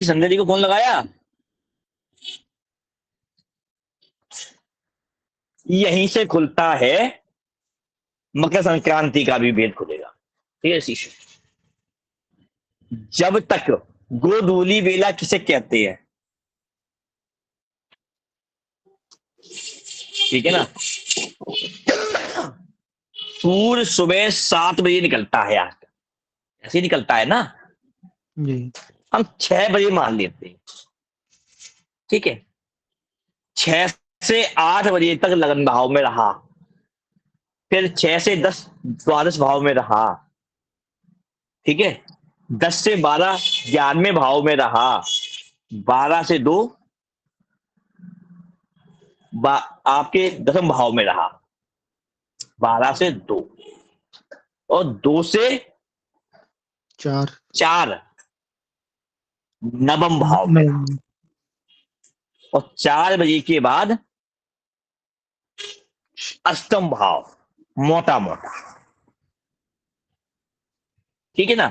संध्या को कौन लगाया? यहीं से खुलता है मकर संक्रांति का भी भेद खुलेगा। ठीक है शिष्य, जब तक गोधूली बेला किसे कहते हैं? ठीक है ना, सूर्य सुबह 7 बजे निकलता है, आज ऐसे ही निकलता है ना, जी। हम 6 बजे मान लेते हैं। ठीक है, 6 से 8 बजे तक लगन भाव में रहा, फिर 6 से 10 द्वादश भाव में रहा। ठीक है, 10 से 12 11वें भाव में रहा, 12 से 2 आपके दसम भाव में रहा, 12 से 2, और 2 से 4 नवम भाव में रहा, नहीं। और 4 बजे के बाद अष्टम भाव, मोटा मोटा। ठीक है ना,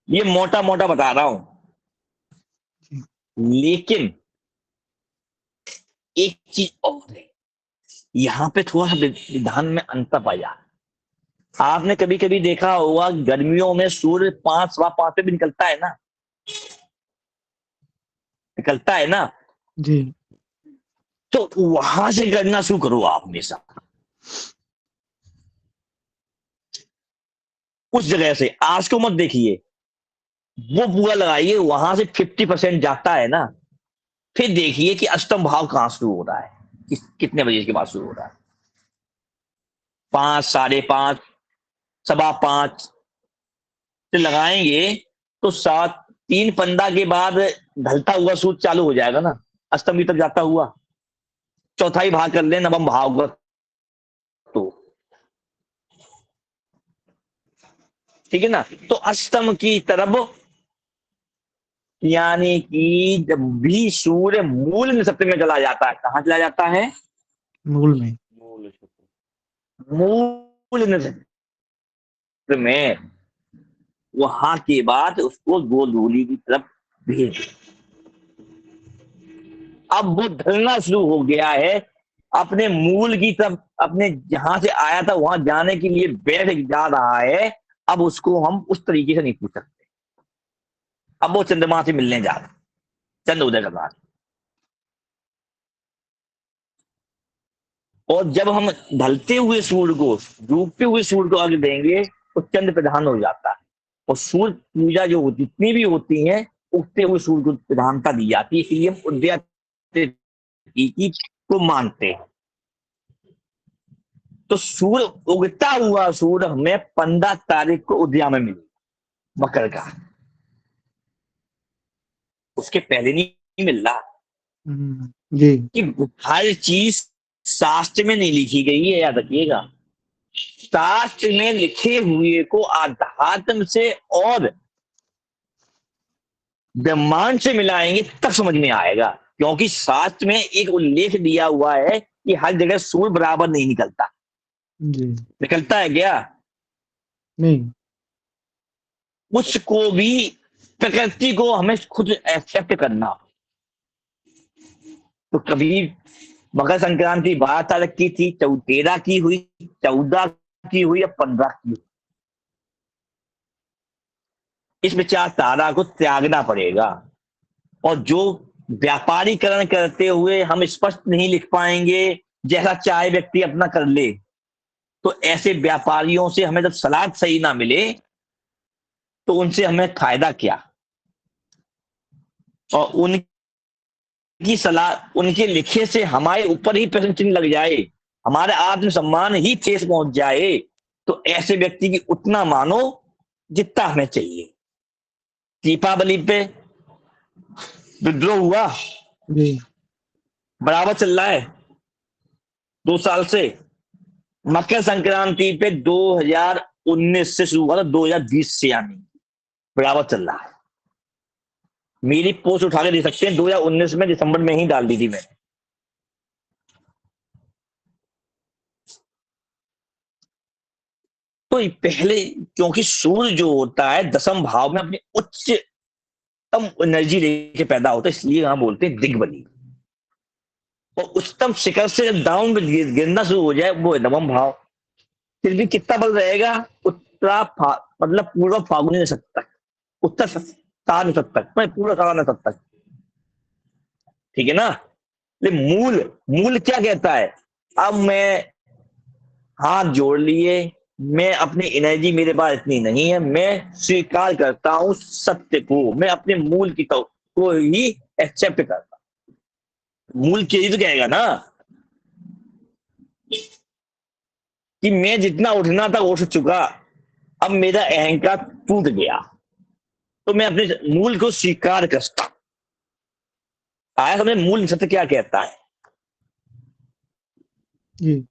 ये मोटा मोटा बता रहा हूं, लेकिन एक चीज और है, यहां पे थोड़ा सा विधान में अंतर पाया। आपने कभी कभी देखा होगा गर्मियों में सूर्य 5 सवा 5 पे भी निकलता है ना, निकलता है ना, जी। तो वहां से गणना शुरू करो आप हमेशा, उस जगह से आज को मत देखिए, वो पूरा लगाइए, वहां से 50% जाता है ना, फिर देखिए कि अष्टम भाव कहां शुरू हो रहा है, कितने बजे के बाद शुरू हो रहा है। 5, 5:30, 5:15 से लगाएंगे तो 3 पंदा के बाद ढलता हुआ सूर्य चालू हो जाएगा ना, अष्टमी तक जाता हुआ, चौथाई भाग कर ले नवम भाव का, तो ठीक है ना, तो अष्टम की तरफ, यानी कि जब भी सूर्य मूल नक्षत्र में चला जाता है, कहां चला जाता है? मूल में। मूल नक्षत्र में, वहां के बाद उसको गोधूली की तरफ भेज, अब वो ढलना शुरू हो गया है, अपने मूल की तरफ, अपने जहां से आया था वहां जाने के लिए बैठ जा रहा है। अब उसको हम उस तरीके से नहीं पूछ सकते, अब वो चंद्रमा से मिलने जा रहा है, चंद्र उदय का बाद। और जब हम ढलते हुए सूर्य को, डूबते हुए सूर्य को आगे देंगे तो चंद्र प्रधान हो जाता है, और सूर्य पूजा जो जितनी भी होती है उगते हुए सूर्य को प्रधानता दी जाती है, इसलिए हम उदय को मानते हैं। तो सूर्य, उगता हुआ सूर्य हमें 15 तारीख को उदया में मिले मकर का, उसके पहले नहीं मिल रहा। जी। कि हर चीज शास्त्र में नहीं लिखी गई है, याद रखिएगा, शास्त्र में लिखे हुए को आध्यात्म से और ब्रह्मांड से मिलाएंगे तब समझ में आएगा, क्योंकि शास्त्र में एक उल्लेख दिया हुआ है कि हर जगह सूर्य बराबर नहीं निकलता। जी। निकलता है क्या? नहीं। उसको भी, प्रकृति को हमें खुद एक्सेप्ट करना। तो कभी मकर संक्रांति 12 तारीख की थी, 13 की हुई, 14 की हुई, या 15 की हुई, इस विचार धारा को त्यागना पड़ेगा। और जो व्यापारीकरण करते हुए हम स्पष्ट नहीं लिख पाएंगे, जैसा चाहे व्यक्ति अपना कर ले, तो ऐसे व्यापारियों से हमें जब सलाह सही ना मिले तो उनसे हमें फायदा क्या, और उनकी सलाह, उनके लिखे से हमारे ऊपर ही प्रश्न चिन्ह लग जाए, हमारे आत्मसम्मान ही ठेस पहुंच जाए, तो ऐसे व्यक्ति की उतना मानो जितना हमें चाहिए। दीपावली पे विद्रोह हुआ, जी। बराबर चल रहा है 2 साल से। मकर संक्रांति पे 2019 से शुरू हुआ था, 2020 से, यानी बराबर चल रहा है। मेरी पोस्ट उठा के दे सकते हैं, 2019 में दिसंबर में ही डाल दी थी मैंने। तो पहले, क्योंकि सूर्य जो होता है दसम भाव में अपनी उच्च उच्चतम एनर्जी लेके पैदा होता है, इसलिए हम बोलते हैं दिग्बली। और उच्चतम शिखर से जब डाउन में गिरना शुरू हो जाए वो है नवम भाव। फिर भी कितना बल रहेगा? मतलब पूर्व फागुनी नक्षत्र तक, उत्तर तार नक्षत्र तक, मैं पूरा सारा नक्षत्र तक, ठीक है ना। लेकिन मूल मूल क्या कहता है? अब मैं हाथ जोड़ लिए, मैं अपनी एनर्जी मेरे पास इतनी नहीं है, मैं स्वीकार करता हूं सत्य को, मैं अपने मूल की को ही एक्सेप्ट करता हूं। मूल के ही तो कहेगा ना कि मैं जितना उठना था उठ चुका, अब मेरा अहंकार टूट गया, तो मैं अपने मूल को स्वीकार करता हूं। आया हमें मूल सत्य क्या कहता है? जी।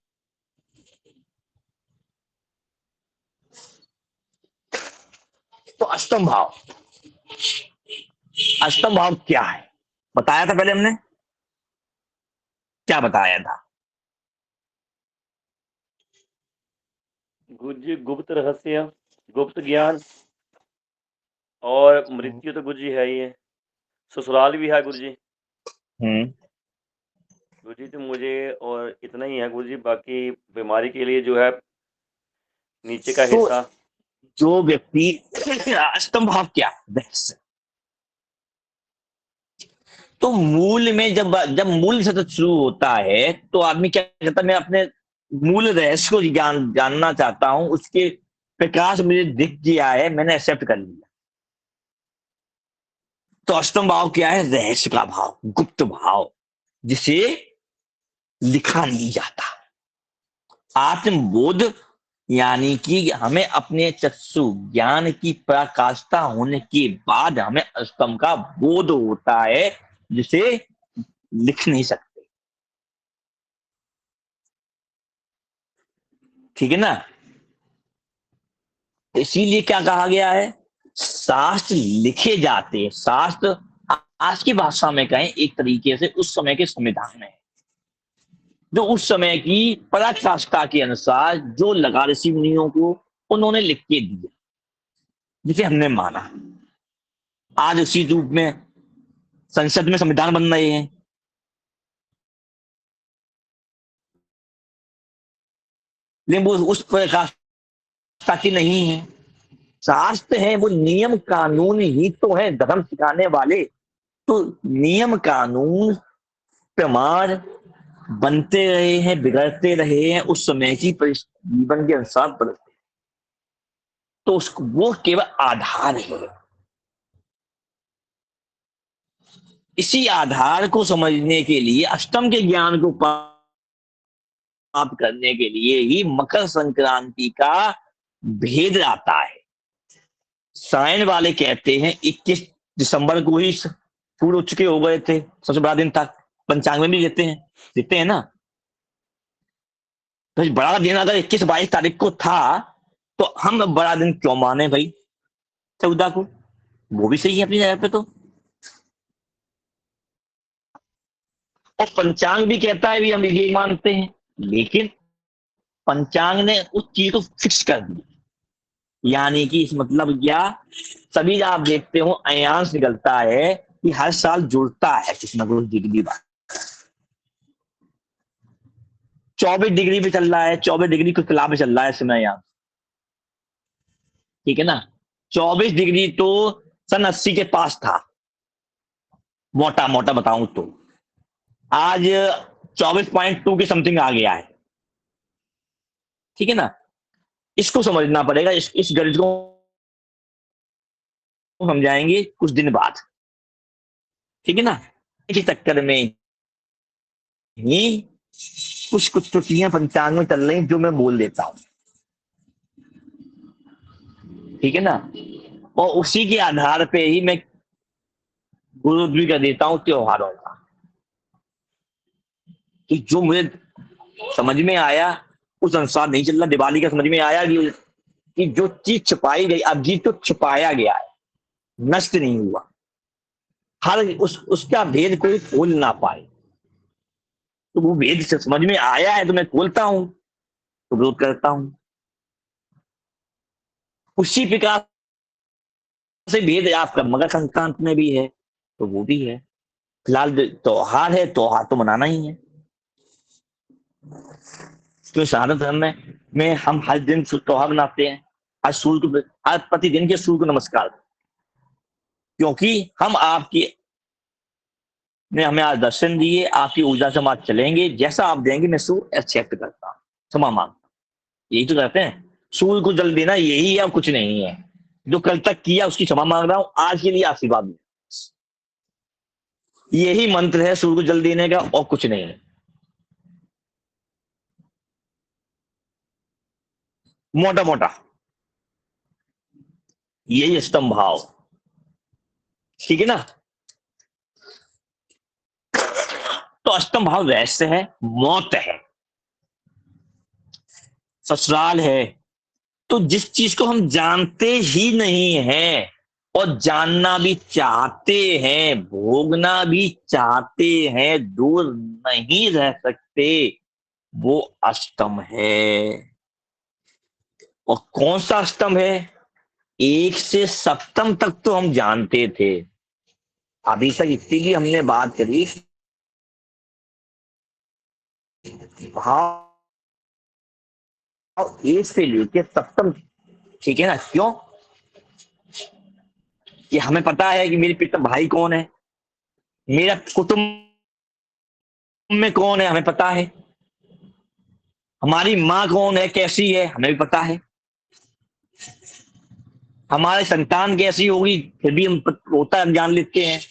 तो अष्टम भाव, अष्टम भाव क्या है बताया था पहले हमने, क्या बताया था? गुरु जी गुप्त रहस्य, गुप्त ज्ञान और मृत्यु तो गुरु जी है ही है, ससुराल भी है गुरु जी। हम्म। गुरु जी तो मुझे और इतना ही है गुरु जी, बाकी बीमारी के लिए जो है नीचे का तो हिस्सा। जो व्यक्ति अष्टम भाव क्या रहस्य, तो मूल में जब जब मूल सतत शुरू होता है तो आदमी क्या कहता है, मैं अपने मूल रहस्य को जानना चाहता हूं, उसके प्रकाश मुझे दिख गया है, मैंने एक्सेप्ट कर लिया। तो अष्टम भाव क्या है? रहस्य का भाव, गुप्त भाव, जिसे लिखा नहीं जाता। आत्मबोध यानी कि हमें अपने चक्षु ज्ञान की पराकाष्ठा होने के बाद हमें अष्टम का बोध होता है, जिसे लिख नहीं सकते, ठीक है ना। इसीलिए क्या कहा गया है, शास्त्र लिखे जाते हैं। शास्त्र आज की भाषा में कहें एक तरीके से उस समय के संविधान है, जो उस समय की पराकाष्ठा के अनुसार जो लगा ऋषि मुनियों को, उन्होंने लिख के दिया, जिसे हमने माना। आज उसी रूप में संसद में संविधान बन रहे हैं, लेकिन वो उस पराकाष्ठा की नहीं है। शास्त्र है वो नियम कानून ही तो है, धर्म सिखाने वाले। तो नियम कानून प्रमाण बनते रहे हैं, बिगड़ते रहे हैं, उस समय की जीवन के अनुसार बदलते, तो उसको वो केवल आधार है। इसी आधार को समझने के लिए, अष्टम के ज्ञान को प्राप्त करने के लिए ही मकर संक्रांति का भेद आता है। सायन वाले कहते हैं 21 दिसंबर को ही सूर्य उच्च के हो गए थे, सबसे बड़ा दिन था। पंचांग में भी देते हैं ना। तो बड़ा दिन अगर 21-22 तारीख को था, तो हम बड़ा दिन क्यों माने भाई 14 को? वो भी सही है अपनी जगह पे। तो और पंचांग भी कहता है भी हम ये मानते हैं, लेकिन पंचांग ने उस चीज को फिक्स कर दिया। यानी कि इस मतलब क्या, सभी आप देखते हो अयांश निकलता है कि हर साल जुड़ता है कुछ ना कुछ डिग्री बाद। 24 डिग्री पे चल रहा है, 24 डिग्री के खिलाफ चल रहा है समय यहाँ, ठीक है ना। 24 डिग्री तो सन 80 के पास था, मोटा मोटा बताऊं तो। आज 24.2 के समथिंग आ गया है, ठीक है ना। इसको समझना पड़ेगा, इस गणित को समझाएंगे कुछ दिन बाद, ठीक है ना। इसी चक्कर में ही कुछ कुछ त्रुटियां पंचांग में चल रही जो मैं बोल देता हूं, ठीक है ना। और उसी के आधार पे ही मैं गुरु भी कर देता हूं त्योहारों का, कि जो मुझे समझ में आया उस अनुसार नहीं चल रहा। दिवाली का समझ में आया कि जो चीज छुपाई गई, अभी तो छुपाया गया है, नष्ट नहीं हुआ, हर उसका भेद कोई खोल ना पाए, तो वो भेद से समझ में आया है तो मैं खोलता हूं, तो विरोध करता हूं। उसी प्रकार से भेद है आपका मकर संक्रांत में भी है, तो वो भी है। फिलहाल त्योहार है, त्योहार तो मनाना ही है। तो सनातन धर्म में हम हर दिन त्योहार मनाते हैं। आज सूर्य को, आज प्रतिदिन के सूर्य को नमस्कार, क्योंकि हम आपकी ने हमें आज दर्शन दिए, आपकी ऊर्जा से हम आज चलेंगे, जैसा आप देंगे मैं सूर्य एक्सेप्ट करता हूँ, क्षमा मांगता हूँ। यही तो कहते हैं, सूर्य को जल देना यही है और कुछ नहीं है। जो कल तक किया उसकी क्षमा मांग रहा हूं, आज के लिए आशीर्वाद दे। यही मंत्र है सूर्य को जल देने का और कुछ नहीं है। मोटा मोटा यही स्तंभ भाव, ठीक है ना। तो अष्टम भाव रहस्य है, मौत है, ससुराल है। तो जिस चीज को हम जानते ही नहीं हैं और जानना भी चाहते हैं, भोगना भी चाहते हैं, दूर नहीं रह सकते, वो अष्टम है। और कौन सा अष्टम है? 1 से सप्तम तक तो हम जानते थे। अभी तक इतनी की हमने बात करी, भाव 1 से लेके सप्तम, ठीक है ना। क्यों? कि हमें पता है कि मेरे पिता भाई कौन है, मेरा कुटुंब में कौन है हमें पता है, हमारी माँ कौन है, कैसी है, हमें भी पता है, हमारी संतान कैसी होगी फिर भी हम होता है, हम जान लेते हैं,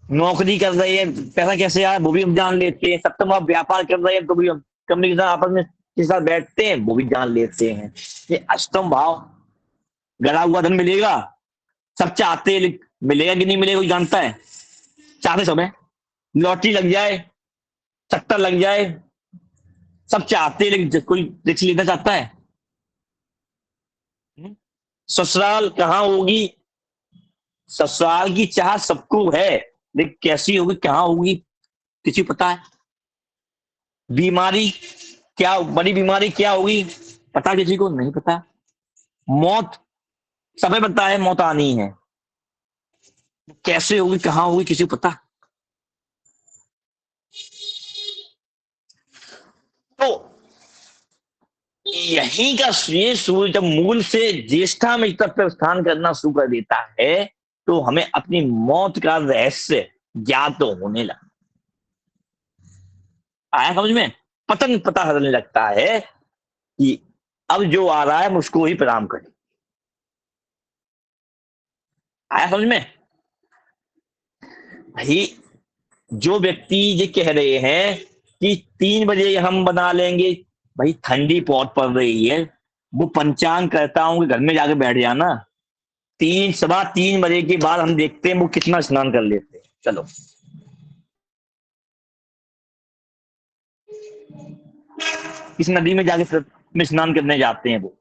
नौकरी कर रहे हैं पैसा कैसे आया वो भी हम जान लेते हैं, सप्तम भाव व्यापार कर रहे हैं तो भी हम कंपनी के साथ आपस में के साथ बैठते हैं वो भी जान लेते हैं। ये अष्टम भाव, गड़ा हुआ धन मिलेगा, सब चाहते हैं, मिलेगा कि नहीं मिलेगा कोई जानता है? चाहते सब है, लॉटरी लग जाए, सट्टा लग जाए, सब चाहते हैं, लेकिन कोई रिस्क लेना चाहता है? ससुराल कहाँ होगी, ससुराल की चाह सबको है, लेकिन कैसी होगी कहाँ होगी किसी को पता है? बीमारी क्या, बड़ी बीमारी क्या होगी पता किसी को नहीं पता। मौत सबे पता है, मौत आनी है, कैसे होगी कहाँ होगी किसी को पता। तो यही का ये सूर्य जब मूल से ज्येष्ठा में तक प्रस्थान करना शुरू कर देता है तो हमें अपनी मौत का रहस्य ज्ञात तो होने लगा। आया समझ में? पतन पता चलने लगता है कि अब जो आ रहा है हम उसको ही प्रणाम करें। आया समझ में? भाई जो व्यक्ति ये कह रहे हैं कि 3 बजे हम बना लेंगे, भाई ठंडी बहुत पड़ रही है, वो पंचांग कहता हूं कि घर में जाके बैठ जाना, 3 सवा 3 बजे के बाद हम देखते हैं वो कितना स्नान कर लेते हैं। चलो इस नदी में जाके में स्नान करने जाते हैं वो,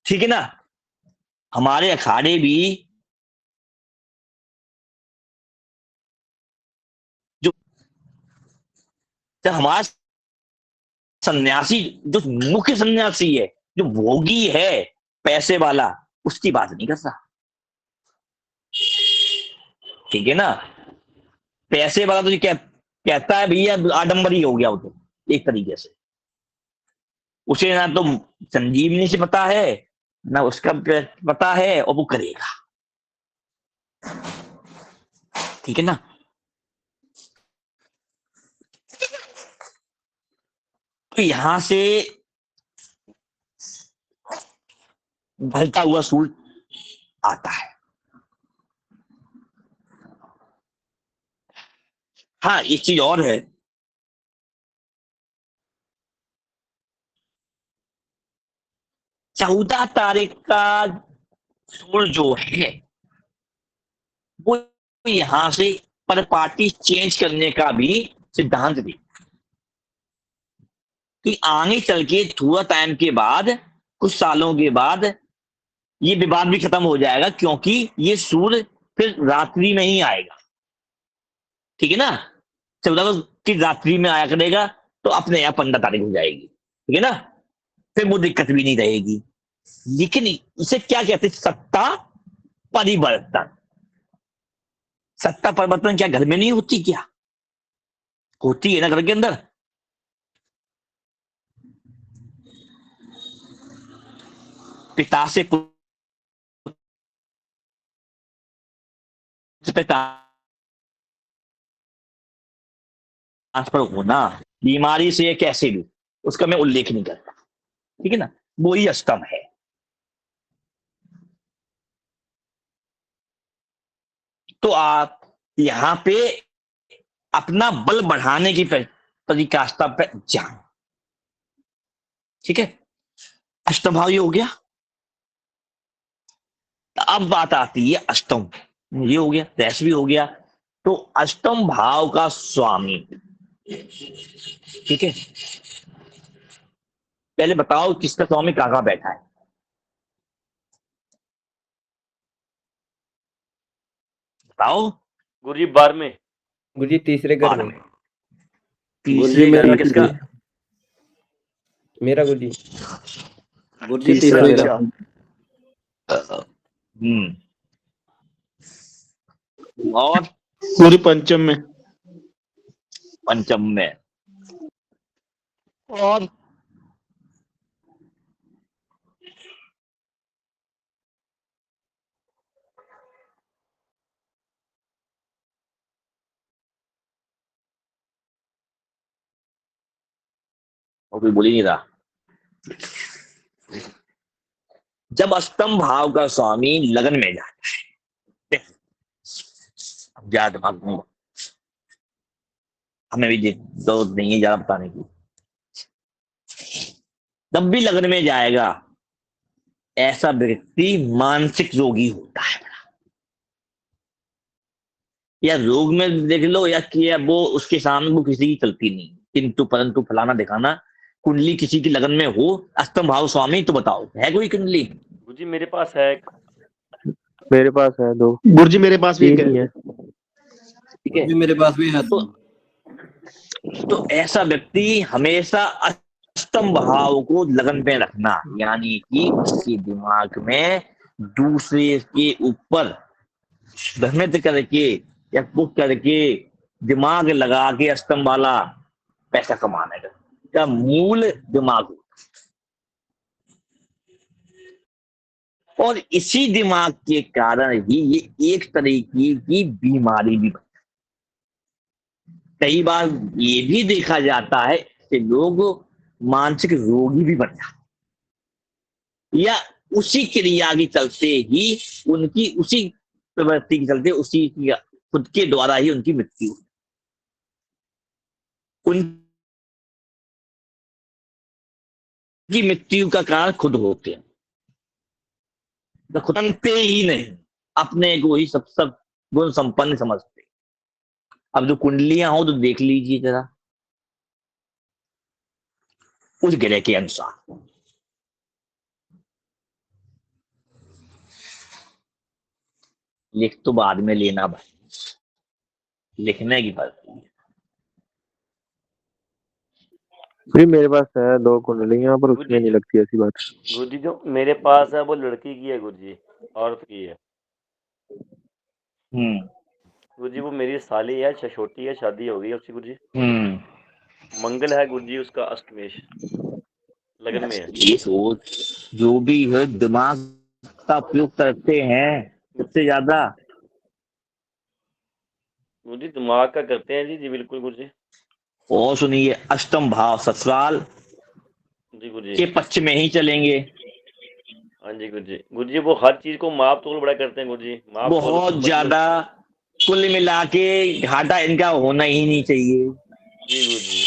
ठीक है ना। हमारे अखाड़े भी जो, जब हमारा सन्यासी जो मुख्य सन्यासी है, जो भोगी है, पैसे वाला, उसकी बात नहीं कर रहा, ठीक है ना। पैसे वाला तो ये कहता है भैया आडंबरी हो गया वो, तो एक तरीके से उसे ना तो संजीवनी से पता है ना उसका पता है और वो करेगा, ठीक है ना। तो यहां से ढलता हुआ सूरज आता है। हाँ एक चीज और है, 14 तारीख का सूरज जो है वो यहां से पर पार्टी चेंज करने का भी सिद्धांत दी कि आगे चल के थोड़ा टाइम के बाद, कुछ सालों के बाद ये विवाद भी खत्म हो जाएगा, क्योंकि ये सूर्य फिर रात्रि में ही आएगा, ठीक है ना। 14 की रात्रि में आया करेगा तो अपने आप 15 तारीख हो जाएगी, ठीक है ना। फिर वो दिक्कत भी नहीं रहेगी। लेकिन इसे क्या कहते हैं? सत्ता परिवर्तन। सत्ता परिवर्तन क्या घर में नहीं होती क्या? होती है ना घर के अंदर। पिता से पुत्र पे ट्रांसफर होना, बीमारी से कैसे भी, उसका मैं उल्लेख नहीं करता, ठीक है ना। वो ही अष्टम है। तो आप यहां पे अपना बल बढ़ाने की परिकाष्ठा पे जान, ठीक है। अष्टभाव ये हो गया। अब बात आती है अष्टम, ये हो गया, दैश भी हो गया। तो अष्टम भाव का स्वामी, ठीक है। पहले बताओ किसका स्वामी कहां बैठा है? बताओ। गुरुजी 12वें। गुरुजी तीसरे घर में। 12 में। तीसरे घर में किसका? मेरा गुरुजी। गुरुजी तीसरा तीसरे अच्छा। घर। और पूरी पंचम में। पंचम में। और कोई बोल ही नहीं रहा। जब अष्टम भाव का स्वामी लगन में जाता है, ज्यादा दिमाग नहीं, हमें भी जरूरत नहीं है ज्यादा बताने की। तब भी लगन में जाएगा, ऐसा व्यक्ति मानसिक रोगी होता है। या रोग में देख लो, या कि वो उसके सामने वो किसी की चलती नहीं, किंतु परंतु फलाना दिखाना। कुंडली किसी की लगन में हो, अष्टम भाव स्वामी, तो बताओ है कोई कुंडली? गुरुजी मेरे पास है एक। मेरे पास है 2। गुरुजी मेरे पास भी एक तीन ही है। है। ठीक है। गुरुजी मेरे पास भी है। तो ऐसा व्यक्ति हमेशा अष्टम भाव को लगन पे रखना, यानी कि उसके दिमाग में दूसरे के ऊपर भ्रमित करके या बुक करके दिमाग लगा के अष्टम वाला पैसा कमाने का मूल दिमाग। और इसी दिमाग के कारण ही ये एक तरीके की बीमारी भी। कई बार ये भी देखा जाता है कि लोग मानसिक रोगी भी बन जाते, या उसी क्रिया के चलते ही, उनकी उसी प्रवृत्ति के चलते, उसी खुद के द्वारा ही उनकी मृत्यु, उनकी मृत्यु का कारण खुद होते हैं। तो खुद जानते ही नहीं, अपने को ही सब गुण संपन्न समझते। अब जो कुंडलियां हो तो देख लीजिए जरा उस ग्रह के अनुसार। लिख तो बाद में लेना भाई, लिखने की पड़ती है। गुरुजी मेरे पास है 2 कुंडलियां, पर उसमें नहीं लगती ऐसी बात। गुरुजी जो मेरे पास है वो लड़की की है गुरुजी, औरत की है। गुरुजी वो मेरी साली है, छोटी है, शादी हो गई है उसकी गुरुजी। मंगल है गुरुजी उसका अष्टमेश, लगन में है। ये सोच जो भी है दिमाग का उपयोग करते हैं सबसे ज्यादा। गुरुजी दिमाग का करते हैं जी। जी बिल्कुल गुरुजी। और सुनिए, अष्टम भाव ससुराल जी गुरुजी। के पक्ष में ही चलेंगे। हाँ जी गुरुजी। गुरुजी वो हर चीज को माप तोल बड़ा करते हैं गुरुजी, माप तोल बहुत ज्यादा, कुल मिला के घाटा इनका होना ही नहीं चाहिए। जी गुरुजी।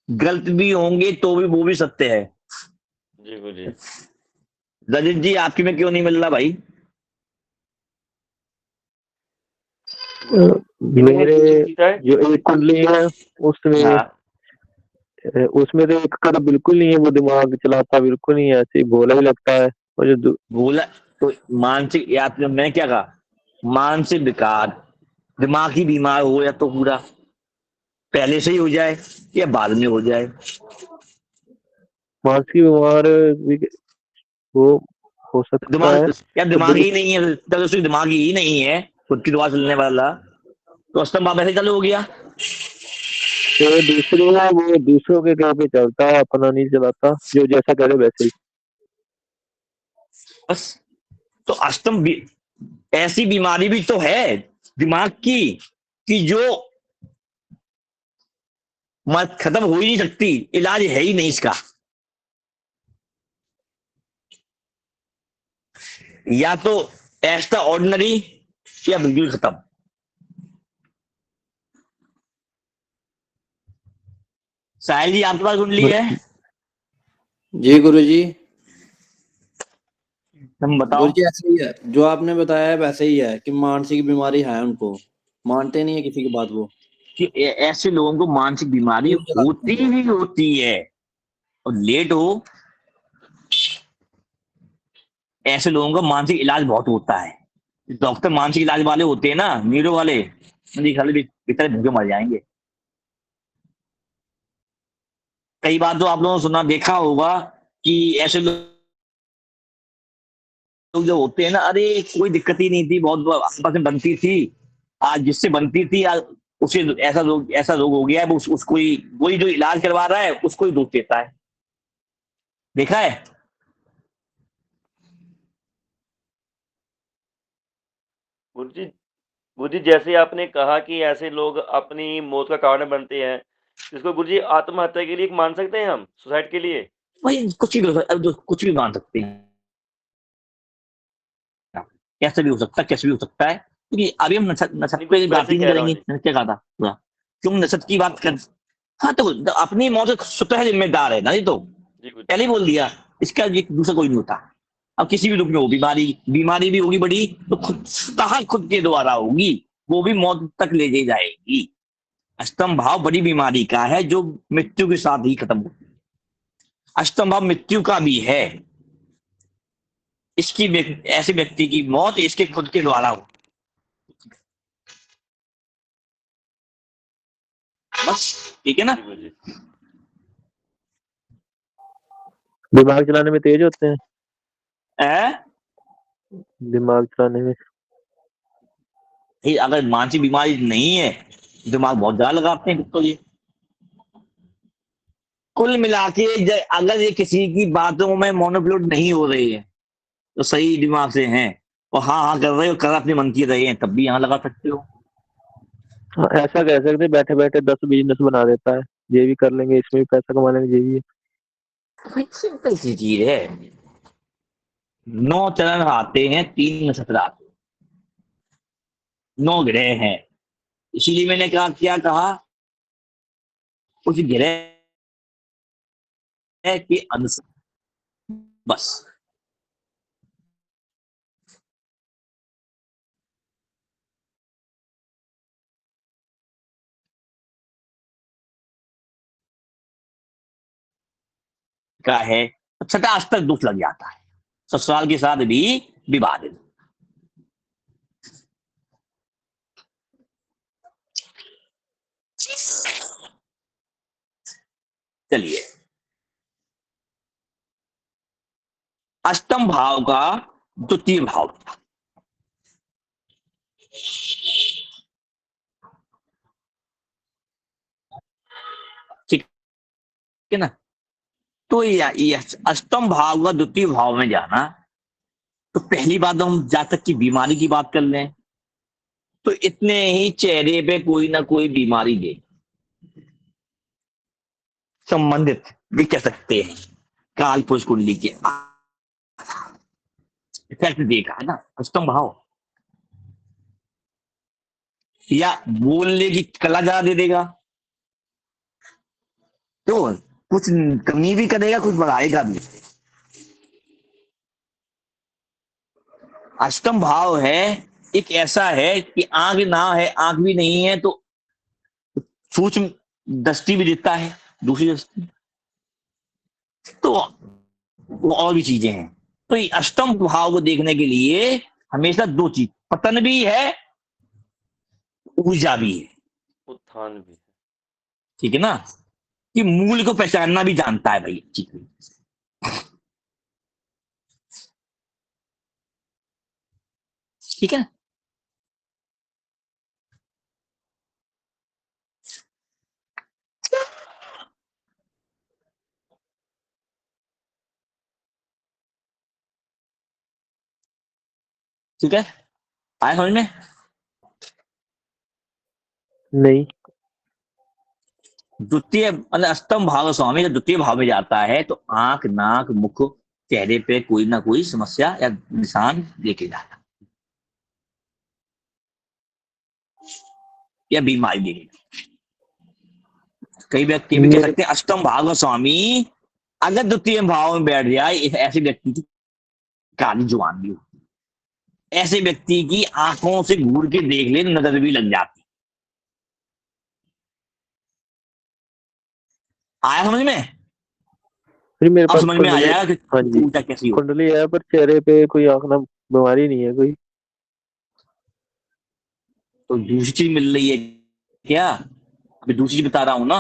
गलत भी होंगे तो भी वो भी सत्य है। जी गुरुजी। रजत जी आपकी में क्यों नहीं मिल रहा भाई? मेरे जो एक कुंडली है उसमें, हाँ। उसमें तो एक कड़ा बिल्कुल नहीं है, वो दिमाग चलाता बिल्कुल नहीं है, ऐसे ही भोला ही लगता है। और जो बोला तो मानसिक, या तो मैं क्या कहा, मानसिक विकार, दिमागी बीमार हो, या तो पूरा पहले से ही हो जाए या बाद में हो जाए। मानसिक बीमार भी वो हो सकता है। दिमाग यार, तो दिमाग बिल ही नहीं है तब, उसकी दिमाग ही नहीं है खुद की दवा चलने वाला, तो अस्तम भाव ऐसे चालू हो गया। तो दूसरे वो दूसरों के कहीं पे चलता है, अपना नहीं चलाता, जो जैसा करे वैसे ही। बस, तो ऐसी बीमारी भी तो है दिमाग की कि जो खत्म हो ही नहीं सकती, इलाज है ही नहीं इसका। या तो एक्स्ट्रा ऑर्डिनरी या बिल्कुल खत्म। साहिल जी, आपके पास कुंडली है? जी गुरुजी। हम बताओ। गुरुजी ऐसे ही है, जो आपने बताया है वैसे ही है कि मानसिक बीमारी है उनको, मानते नहीं है किसी की बात वो। कि ऐसे लोगों को मानसिक बीमारी खून जलाते होती हैं वो। ही होती है, और लेट हो, ऐसे लोगों का मानसिक इलाज बहुत होता है। डॉक्टर मानसिक इलाज वाले होते हैं ना, न्यूरो वाले, मेरे ख्याल से बेचारे भूखे मर जाएंगे। कई बार तो आप लोगों ने सुना देखा होगा कि ऐसे लोग जो होते हैं ना, अरे कोई दिक्कत ही नहीं थी, बहुत आपस में बनती थी, आज जिससे बनती थी आज उसे ऐसा रोग हो गया है, वो उसको ही, वही जो इलाज करवा रहा है उसको ही दोष देता है। देखा है? गुरुजी, गुरुजी जैसे आपने कहा कि ऐसे लोग अपनी मौत का कारण बनते हैं, इसको गुरुजी आत्महत्या के लिए मान सकते हैं हम, सुसाइड के लिए? वही कुछ भी मान सकते हैं, कैसे भी हो सकता है, कैसे भी हो सकता है, क्योंकि अभी हम नशा नशा नहीं, पे कुछ बात वैसे ही ही नहीं कह रहा हूँ करेंगे। जी। मैंने क्या कहा था पूरा, क्यों नशा की बात कर। हाँ, तो अपनी मौत का स्वतः जिम्मेदार है ना, नहीं तो जी गुरुजी। पहले ही बोल दिया, इसका एक दूसरा कोई नहीं होता। अब किसी भी रूप में हो, बीमारी बीमारी भी होगी बड़ी, तो खुद के द्वारा होगी, वो भी मौत तक ले जाएगी। अष्टम भाव बड़ी बीमारी का है जो मृत्यु के साथ ही खत्म होती है। अष्टम भाव मृत्यु का भी है, ऐसे व्यक्ति की मौत इसके खुद के द्वारा हो, बस। ठीक है ना? जी गुरुजी। दिमाग चलाने में तेज होते हैं, है? दिमाग चलाने में। अगर मानसिक बीमारी नहीं है, दिमाग बहुत ज्यादा लगाते हैं तो ये कुल मिला के अगर ये किसी की बातों में मोनोप्लोट नहीं हो रही है तो सही दिमाग से हैं, और हाँ हाँ कर रहे हो, कर अपने मन की रहे हैं, तब भी यहाँ लगा सकते हो। हाँ, ऐसा कह सकते हैं, बैठे बैठे 10 बिजनेस बना देता है, ये भी कर लेंगे, इसमें भी पैसा कमा लेंगे, ये भी है। भाई सिंपल सी चीज है, 9 चरण आते हैं, 3 नक्षत्र आते हैं, 9 ग्रह हैं, इसीलिए मैंने कहा, क्या कहा, उस ग्रह के अनुसार, बस। का है, छठा अस्तर दुख लग जाता है, ससुराल के साथ भी विवादित। चलिए, अष्टम भाव का द्वितीय भाव, ठीक है ना? तो ये अष्टम भाव का द्वितीय भाव में जाना, तो पहली बात तो हम जातक की बीमारी की बात कर लें, तो इतने ही चेहरे पे कोई ना कोई बीमारी दे संबंधित भी कह सकते हैं, काल पुरुष कुंडली के इफेक्ट देखा है ना अष्टम भाव, या बोलने की कला ज्यादा दे देगा, तो कुछ कमी भी करेगा, कुछ बढ़ाएगा भी। अष्टम भाव है, एक ऐसा है कि आंख ना है, आंख भी नहीं है, तो सूक्ष्म दृष्टि भी देता है, दूसरी दृष्टि, तो वो और भी चीजें हैं। तो ये अष्टम भाव को देखने के लिए हमेशा 2 चीज, पतन भी है, ऊर्जा भी है। उत्थान भी। ठीक है ना? कि मूल को पहचानना भी जानता है भाई, ठीक है। ठीक है। ठीक है, आए समझ में? नहीं। द्वितीय मतलब अष्टम भाव स्वामी जब द्वितीय भाव में जाता है तो आंख, नाक, मुख, चेहरे पे कोई ना कोई समस्या या निशान देखे जाता है या बीमारी देखे। कई व्यक्ति भी कह सकते हैं अष्टम भाव स्वामी अगर द्वितीय भाव में बैठ जाए, ऐसे व्यक्ति की काली जुबान भी होती है, ऐसे व्यक्ति की आंखों से घूर के देख ले नजर भी लग जाती। आया समझ में? फिर मेरे अब पास समझ में आ कुंडली, जाएगा कि हाँ जी, पूजा कैसी हो। कुंडली है पर चेहरे पे कोई आंख ना बीमारी नहीं है कोई। तो दूसरी चीज मिल रही है क्या? अभी दूसरी चीज बता रहा हूं ना,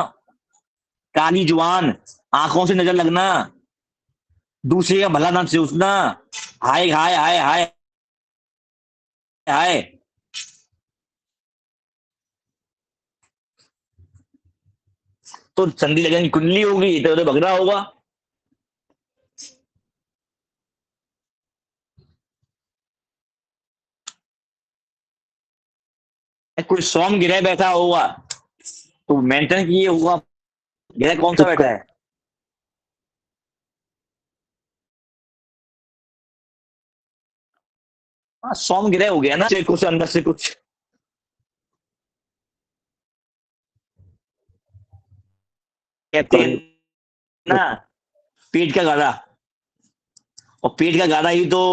काली जुबान, आंखों से नजर लगना, दूसरे का भला ना सोचना, हाय हाय हाय हाय हाय, तो संधि लगन की कुंडली होगी, इधर उधर भग रहा होगा। कोई सोम गिरह बैठा होगा तो मेंटेन किए होगा, ग्रह कौन सा बैठा है? हाँ, सोम ग्रह हो गया ना, से कुछ अंदर से कुछ कहते हैं ना, पेट का गाढ़ा, और पेट का गाढ़ा ही तो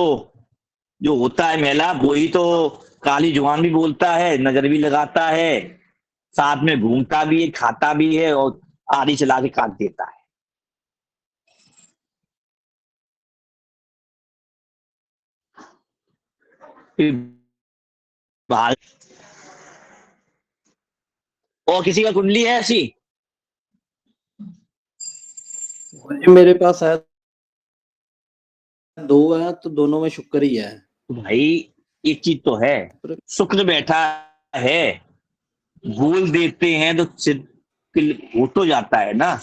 जो होता है मेला, वो ही तो काली जुबान भी बोलता है, नजर भी लगाता है, साथ में घूमता भी है, खाता भी है और आरी चला के काट देता है। फिर बाहर और किसी का कुंडली है ऐसी? मेरे पास है, दो है तो दोनों में शुक्र ही है। तो भाई एक चीज तो है, शुक्र बैठा है, बोल देते हैं तो हो तो जाता है ना।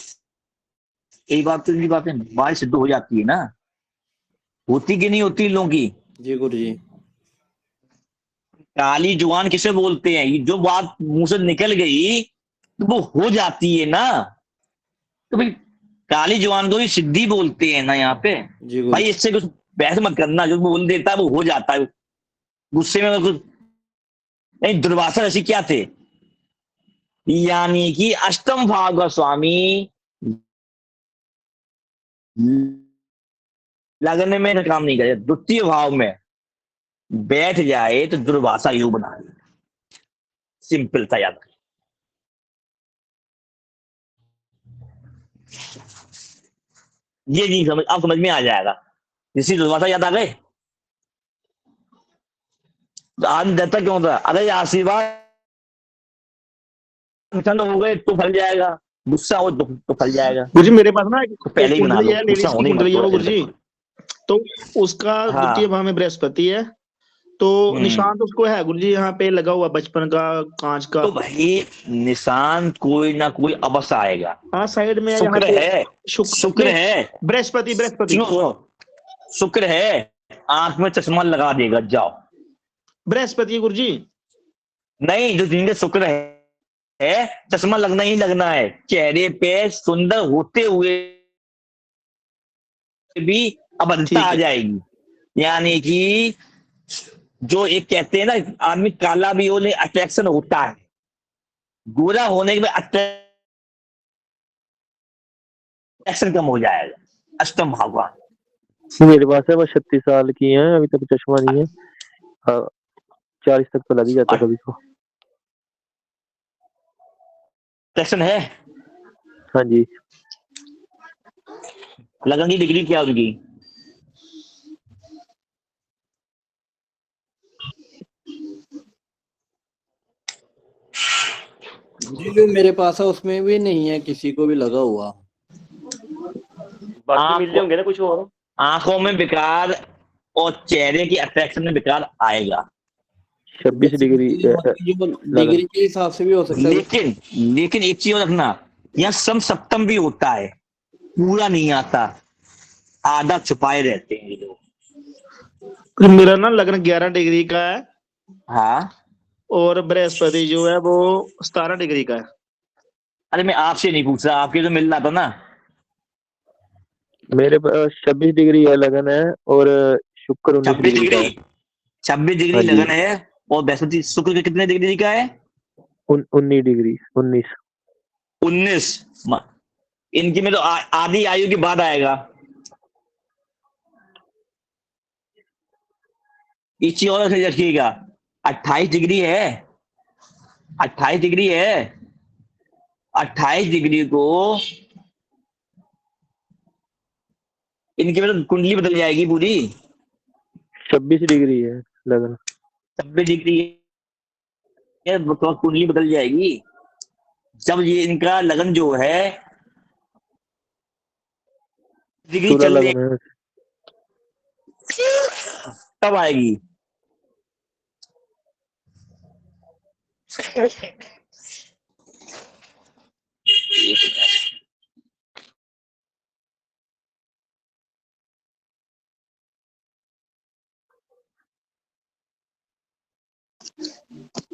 एक बात तो इनकी बातें बात सिद्ध हो जाती है ना, होती कि नहीं होती इन लोगों की? जी गुरु जी। काली जुबान किसे बोलते हैं? ये जो बात मुंह से निकल गई तो वो हो जाती है ना। तो भाई काली जुबान को भी सिद्धि बोलते हैं ना यहाँ पे। जी गुरु। भाई इससे कुछ बहस मत करना, जो बोल देता है वो हो जाता है। गुस्से में कुछ नहीं, दुर्वासा ऋषि क्या थे? यानी कि अष्टम भाव का स्वामी लगने में काम नहीं करे, द्वितीय भाव में बैठ जाए तो दुर्वासा योग बना ले। सिंपल था याद। ये नहीं समझ, आप समझ में आ जाएगा। जिसकी दुर्वासा याद आ गए तो आदमी डरता क्यों था? अरे आशीर्वाद प्रसन्न हो गए तो फल जाएगा, गुस्सा हो तो फल जाएगा। गुरुजी मेरे पास ना तो एक पहले ही बना कुंडली लो, है, गुस्सा लेडीज की होने ही मत कुंडली है दो वो ऐसे गुरुजी। तक। तो उसका द्वितीय हाँ। भाव में बृहस्पति है, तो निशान तो उसको है गुरुजी यहाँ पे लगा हुआ बचपन का कांच का। तो भाई निशान कोई ना कोई अवश्य आएगा। हाँ साइड में यहाँ शुक्र पे है, शुक्र नहीं, है, बृहस्पति बृहस्पति सुनो, शुक्र है, आंख में चश्मा लगा देगा, जाओ। बृहस्पति गुरुजी। नहीं, जो जिनके शुक्र है चश्मा लगना ही लगना है, चेहरे पे सुंदर होते हुए भी अबंधता ठीक आ है, जाएगी। यानी कि जो एक कहते हैं ना, आदमी काला भी होने अट्रैक्शन होता है, गोरा होने के बाद अट्रैक्शन कम हो जाएगा। अष्टम भाव का मेरे पास है, वो 36 साल की है, अभी तक चश्मा नहीं है। हाँ, 40 तक तो लग ही जाता कभी को। अट्रैक्शन है। हाँ जी। लगन की डिग्री क्या होगी? जी जो मेरे पास है उसमें भी नहीं है किसी को भी लगा हुआ। बाकी मिल जाएंगे ना कुछ और। आंखों में विकार और चेहरे की अट्रैक्शन में विकार आएगा। 26 डिग्री जो डिग्री के हिसाब से भी हो सकता है। लेकिन लेकिन एक चीज और रखना, यहाँ सम सप्तम भी होता है, पूरा नहीं आता, आधा छुपाए रहते हैं ये लोग। मेरा ना लगन 11 डिग्री का है हाँ, और बृहस्पति जो है वो 17 डिग्री का है। अरे मैं आपसे नहीं पूछ रहा, आपके तो मिल रहा था ना। मेरे पास 26 डिग्री है लगन है, और शुक्र 19 छब्बीस डिग्री का है। डिग्री 26 डिग्री हाँ जी। लगन है, और बृहस्पति शुक्र के कितने डिग्री का है? 19 डिग्री 19। 19। इनकी में तो आधी आयु के बाद आएगा। एक चीज और रखिएगा, 28 डिग्री है, 28 डिग्री है, 28 डिग्री को इनकी में तो कुंडली बदल जाएगी पूरी। 26 डिग्री है लगन। 26 डिग्री है, तो कुंडली बदल जाएगी जब ये इनका लगन जो है डिग्री पूरा चलने लगन है। तब आएगी।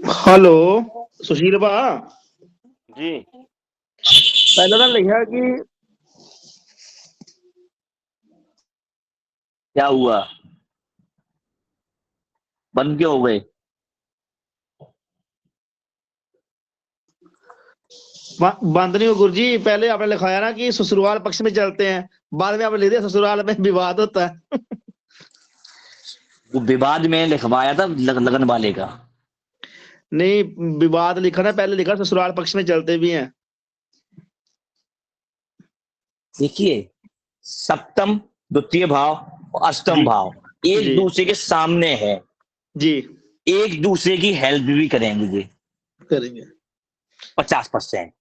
हेलो सुशील बा, जी पहले ना लिखा कि क्या हुआ, बंद क्यों हो गए? बंद नहीं हो गुरुजी, पहले आपने लिखाया ना कि ससुराल पक्ष में चलते हैं, बाद में आपने लिख दिया ससुराल में विवाद होता है। वो विवाद में लिखवाया था लगन वाले का। नहीं, विवाद लिखा ना, पहले लिखा ससुराल पक्ष में चलते भी हैं। देखिए, सप्तम द्वितीय भाव और अष्टम जी, भाव एक जी। दूसरे के सामने है, जी एक दूसरे की हेल्प भी करेंगे ये करेंगे। 50%।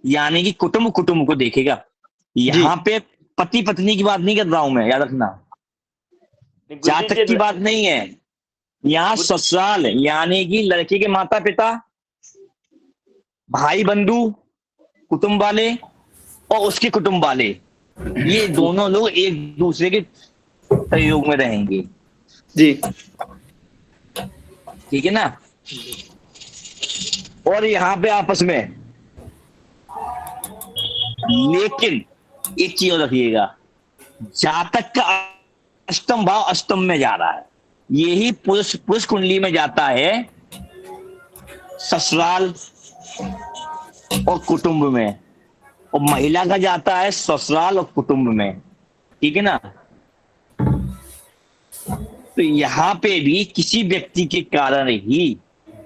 यानी कि कुटुंब कुटुंब को देखेगा। यहाँ पे पति पत्नी की बात नहीं कर रहा हूं मैं, याद रखना, गुरुजी जातक की जी बात नहीं है। यहाँ ससुराल यानी कि लड़के के माता पिता, भाई बंधु, कुटुंब वाले और उसके कुटुंब वाले, ये दोनों लोग एक दूसरे के सहयोग में रहेंगे। जी ठीक है ना। और यहाँ पे आपस में, लेकिन एक चीज और रखिएगा, जातक का अष्टम भाव अष्टम में जा रहा है, यही पुरुष पुरुष कुंडली में जाता है ससुराल और कुटुंब में, और महिला का जाता है ससुराल और कुटुंब में। ठीक है ना। तो यहाँ पे भी किसी व्यक्ति के कारण ही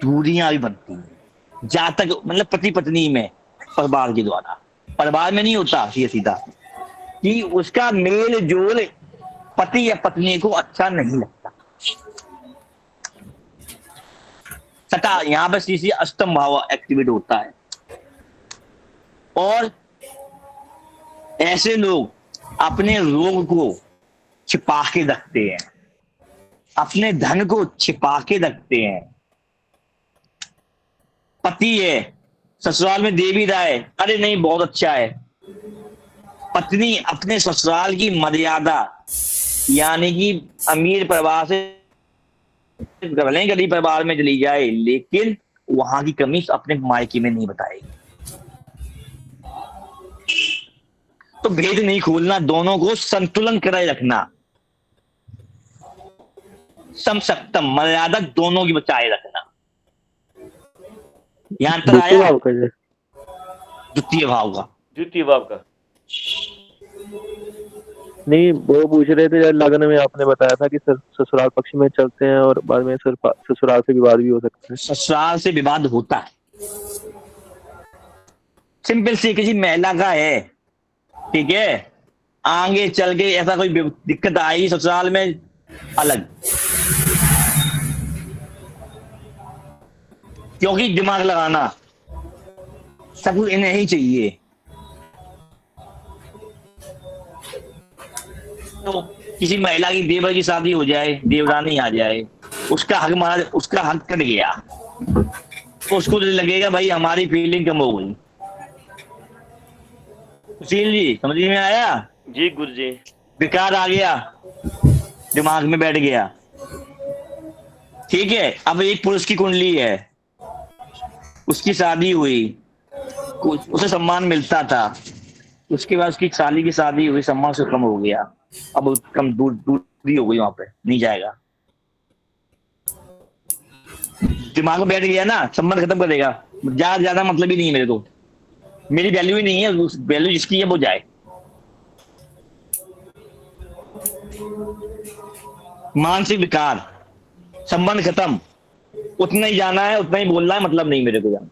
दूरियां भी बनती हैं, जातक मतलब पति पत्नी में, परिवार के द्वारा। परिवार में नहीं होता सीधा सीधा कि उसका मेल जोल पति या पत्नी को अच्छा नहीं लगता। सटा यहाँ पे सीसी अष्टम भाव एक्टिवेट होता है, और ऐसे लोग अपने रोग को छिपा के रखते हैं, अपने धन को छिपा के रखते हैं। पति है, ससुराल में दे भी रहा है, अरे नहीं बहुत अच्छा है। पत्नी अपने ससुराल की मर्यादा, यानी कि अमीर परिवार से भले गरीब परिवार में चली जाए, लेकिन वहां की कमी अपने मायके में नहीं बताएगी। तो भेद नहीं खोलना, दोनों को संतुलन कराए रखना, सम सप्तम मर्यादा दोनों की बचाए रखना। यहां तक द्वितीय आया? भाव का जी। द्वितीय भाव का द्वितीय भाव का नहीं, वो पूछ रहे थे लगन में आपने बताया था कि ससुराल पक्ष में चलते हैं और बाद में ससुराल से विवाद भी हो सकते हैं। ससुराल से विवाद होता है, सिंपल सी किसी महिला का है, ठीक है, आगे चल के ऐसा कोई दिक्कत आई ससुराल में, अलग, क्योंकि दिमाग लगाना सब कुछ इन्हें ही चाहिए। तो किसी महिला की देवर की शादी हो जाए, देवरानी आ जाए, उसका हक कट गया, तो उसको लगेगा भाई हमारी फीलिंग कम हो गई। सुशील जी समझ में आया? जी गुरुजी। विकार आ गया, दिमाग में बैठ गया। ठीक है, अब एक पुरुष की कुंडली है, उसकी शादी हुई, उसे सम्मान मिलता था, उसके बाद उसकी साली की शादी हुई, सम्मान से कम हो गया, अब कम दूरी हो गई, वहां पे नहीं जाएगा। दिमाग में बैठ गया ना, सम्मान खत्म कर देगा, ज्यादा मतलब ही नहीं है मेरे को, मेरी वैल्यू ही नहीं है, वैल्यू जिसकी है वो जाए। मानसिक विकार, संबंध खत्म, उतना ही जाना है, उतना ही बोलना है, मतलब नहीं मेरे को जाना।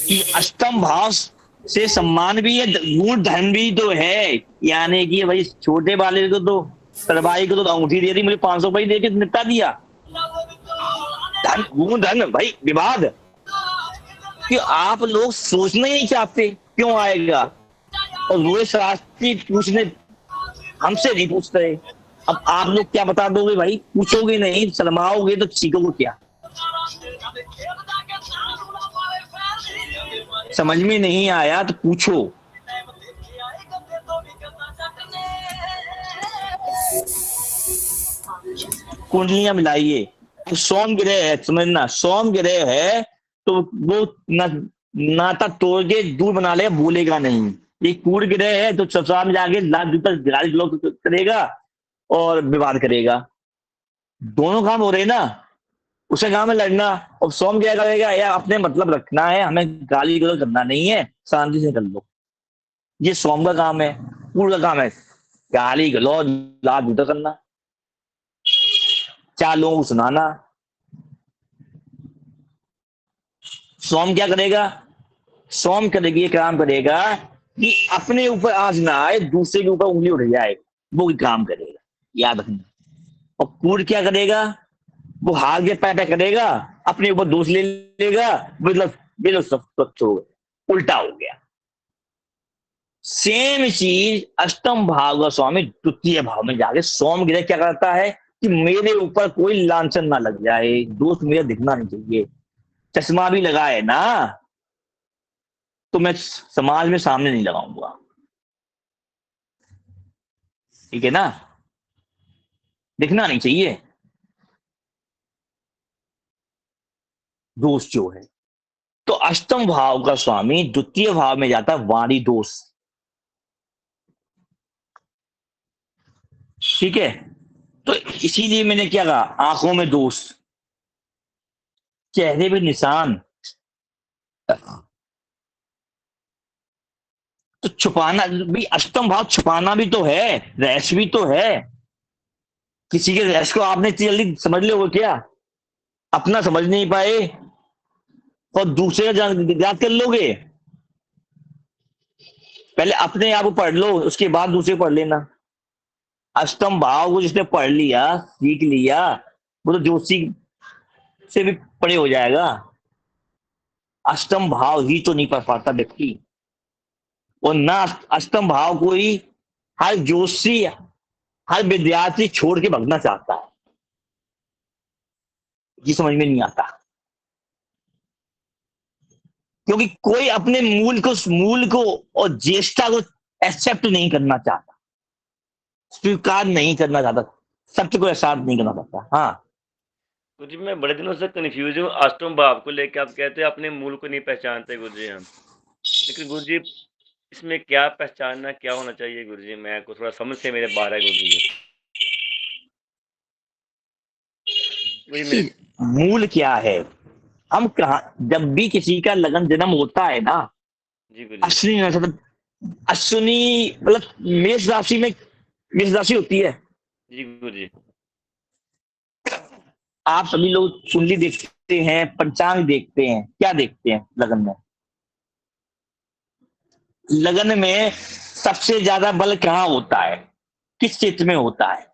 कि अष्टम भाव से सम्मान भी है, गुण धन भी तो है, यानी कि भाई छोटे वाले को तो तरबाई को तो अंगूठी दे दी, मुझे 500 रुपये दे के निपटा दिया। धन, गुण धन भाई, विवाद कि आप लोग सोचना ही नहीं चाहते क्यों आएगा, और वो शास्त्री पूछने हमसे नहीं पूछते। अब आप लोग क्या बता दोगे भाई, पूछोगे नहीं, शर्माओगे तो सीखोगे क्या? समझ में नहीं आया तो पूछो। कुंडलियां मिलाइए, सोम ग्रह है, समझना, सोम ग्रह है तो वो नाता तोड़ के दूर बना लेगा, बोलेगा नहीं। ये कूड़ ग्रह है तो ससुराल में जाके लाख गाली लोग करेगा और विवाद करेगा, दोनों काम हो रहे ना। उसे काम है लड़ना, और सोम क्या करेगा, या अपने मतलब रखना है, हमें गाली गलौज करना नहीं है, शांति से कर लो। ये सोम का काम है। कूड़ का काम है गाली गलौज, लात जूता करना, चार लोगों को सुनाना। सोम क्या करेगा, सोम करेगी, ये काम करेगा कि अपने ऊपर आंच ना आए, दूसरे के ऊपर उंगली उठ जाए, वो काम करेगा, याद रखना। और कूड़ क्या करेगा, वो हार के पैदा करेगा, अपने ऊपर दोष ले लेगा, मतलब बिल्कुल स्वच्छ हो गया, उल्टा हो गया। सेम चीज अष्टम भाव का स्वामी द्वितीय भाव में जाके सोम ग्रह क्या करता है कि मेरे ऊपर कोई लांछन ना लग जाए, दोस्त मेरा दिखना नहीं चाहिए। चश्मा भी लगाए ना तो मैं समाज में सामने नहीं लगाऊंगा, ठीक है ना, दिखना नहीं चाहिए दोष जो है। तो अष्टम भाव का स्वामी द्वितीय भाव में जाता है वाणी दोष, ठीक है। तो इसीलिए मैंने क्या कहा, आंखों में दोष, चेहरे पे निशान, तो छुपाना भी, अष्टम भाव छुपाना भी तो है, रैश भी तो है। किसी के रैश को आपने जल्दी समझ लो क्या, अपना समझ नहीं पाए और दूसरे का याद कर लोगे? पहले अपने आप को पढ़ लो, उसके बाद दूसरे पढ़ लेना। अष्टम भाव को जिसने पढ़ लिया, सीख लिया, वो तो ज्योतिषी से भी पढ़े हो जाएगा। अष्टम भाव ही तो नहीं पढ़ पाता व्यक्ति, और ना अष्टम भाव को ही हर ज्योतिषी, हर विद्यार्थी छोड़ के भगना चाहता है, ये समझ में नहीं आता। क्योंकि कोई अपने मूल को और ज्येष्ठता को एक्सेप्ट नहीं करना चाहता, स्वीकार नहीं करना चाहता, सत्य को एक्सेप्ट नहीं करना चाहता। हाँ गुरुजी मैं बड़े दिनों से कंफ्यूज हूँ अष्टम भाव को लेकर। आप कहते हैं अपने मूल को नहीं पहचानते गुरुजी हम, लेकिन गुरुजी इसमें क्या पहचानना, क्या होना चाहिए गुरुजी? मैं को थोड़ा समझ से मेरे बाहर है गुरुजी। वही मेरे मूल क्या है, हम कहा, जब भी किसी का लगन जन्म होता है ना, जी गुरुजी। अश्विनी नक्षत्र, अश्विनी मतलब मेष राशि में, मेष राशि होती है। जी गुरुजी। आप सभी लोग कुंडली देखते हैं, पंचांग देखते हैं, क्या देखते हैं लगन में? लगन में सबसे ज्यादा बल कहाँ होता है, किस क्षेत्र में होता है?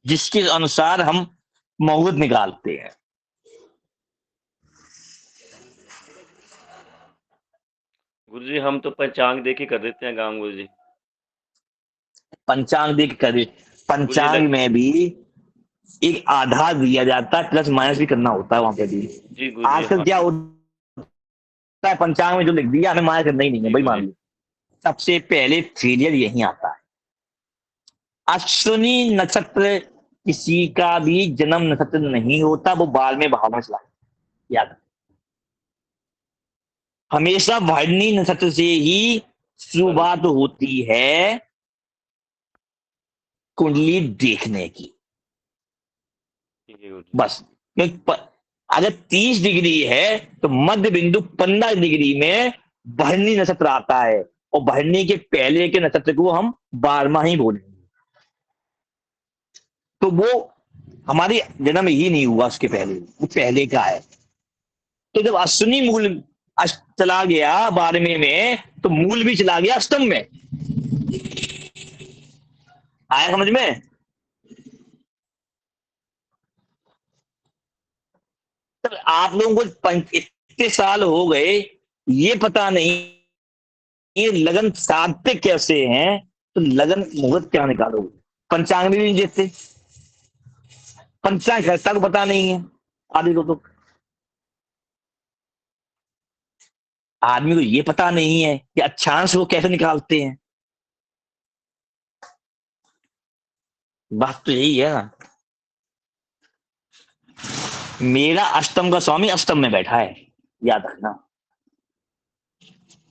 जिसके अनुसार हम मुहूर्त निकालते हैं। गुरुजी हम तो पंचांग देख के कर देते हैं काम गुरुजी। पंचांग देख कर, गुरुजी पंचांग में भी एक आधार दिया जाता है, प्लस माइनस भी करना होता है वहां पे भी। जी गुरुजी आजकल हाँ। क्या होता है, पंचांग में जो लिख दिया हमें माइनस करना ही नहीं है जी भाई, गुरुजी। मान लो। सबसे पहले फेलियर यही आता है। अश्विनी नक्षत्र किसी का भी जन्म नक्षत्र नहीं होता, वो बाल में भावना चला, याद रखना। हमेशा भरणी नक्षत्र से ही शुरुआत होती है कुंडली देखने की, ठीक है गुरुजी। बस। क्योंकि अगर 30 डिग्री है तो मध्य बिंदु 15 डिग्री में भरणी नक्षत्र आता है, और भरणी के पहले के नक्षत्र को हम 12वां ही बोलेंगे। तो वो हमारी जन्म ही नहीं हुआ उसके पहले, वो पहले का है। तो जब अश्विनी मूल चला गया 12वें में, तो मूल भी चला गया अष्टम में। आया समझ में? तब आप लोगों को इतने साल हो गए, ये पता नहीं ये लगन साधते कैसे हैं, तो लगन मुहूर्त क्या निकालोगे? पंचांग में भी नहीं देते, पंचांग करता को पता नहीं है आदमी को। तो आदमी को ये पता नहीं है कि अक्षांश वो कैसे निकालते हैं। बात तो यही है ना। मेरा अष्टम का स्वामी अष्टम में बैठा है, याद रखना,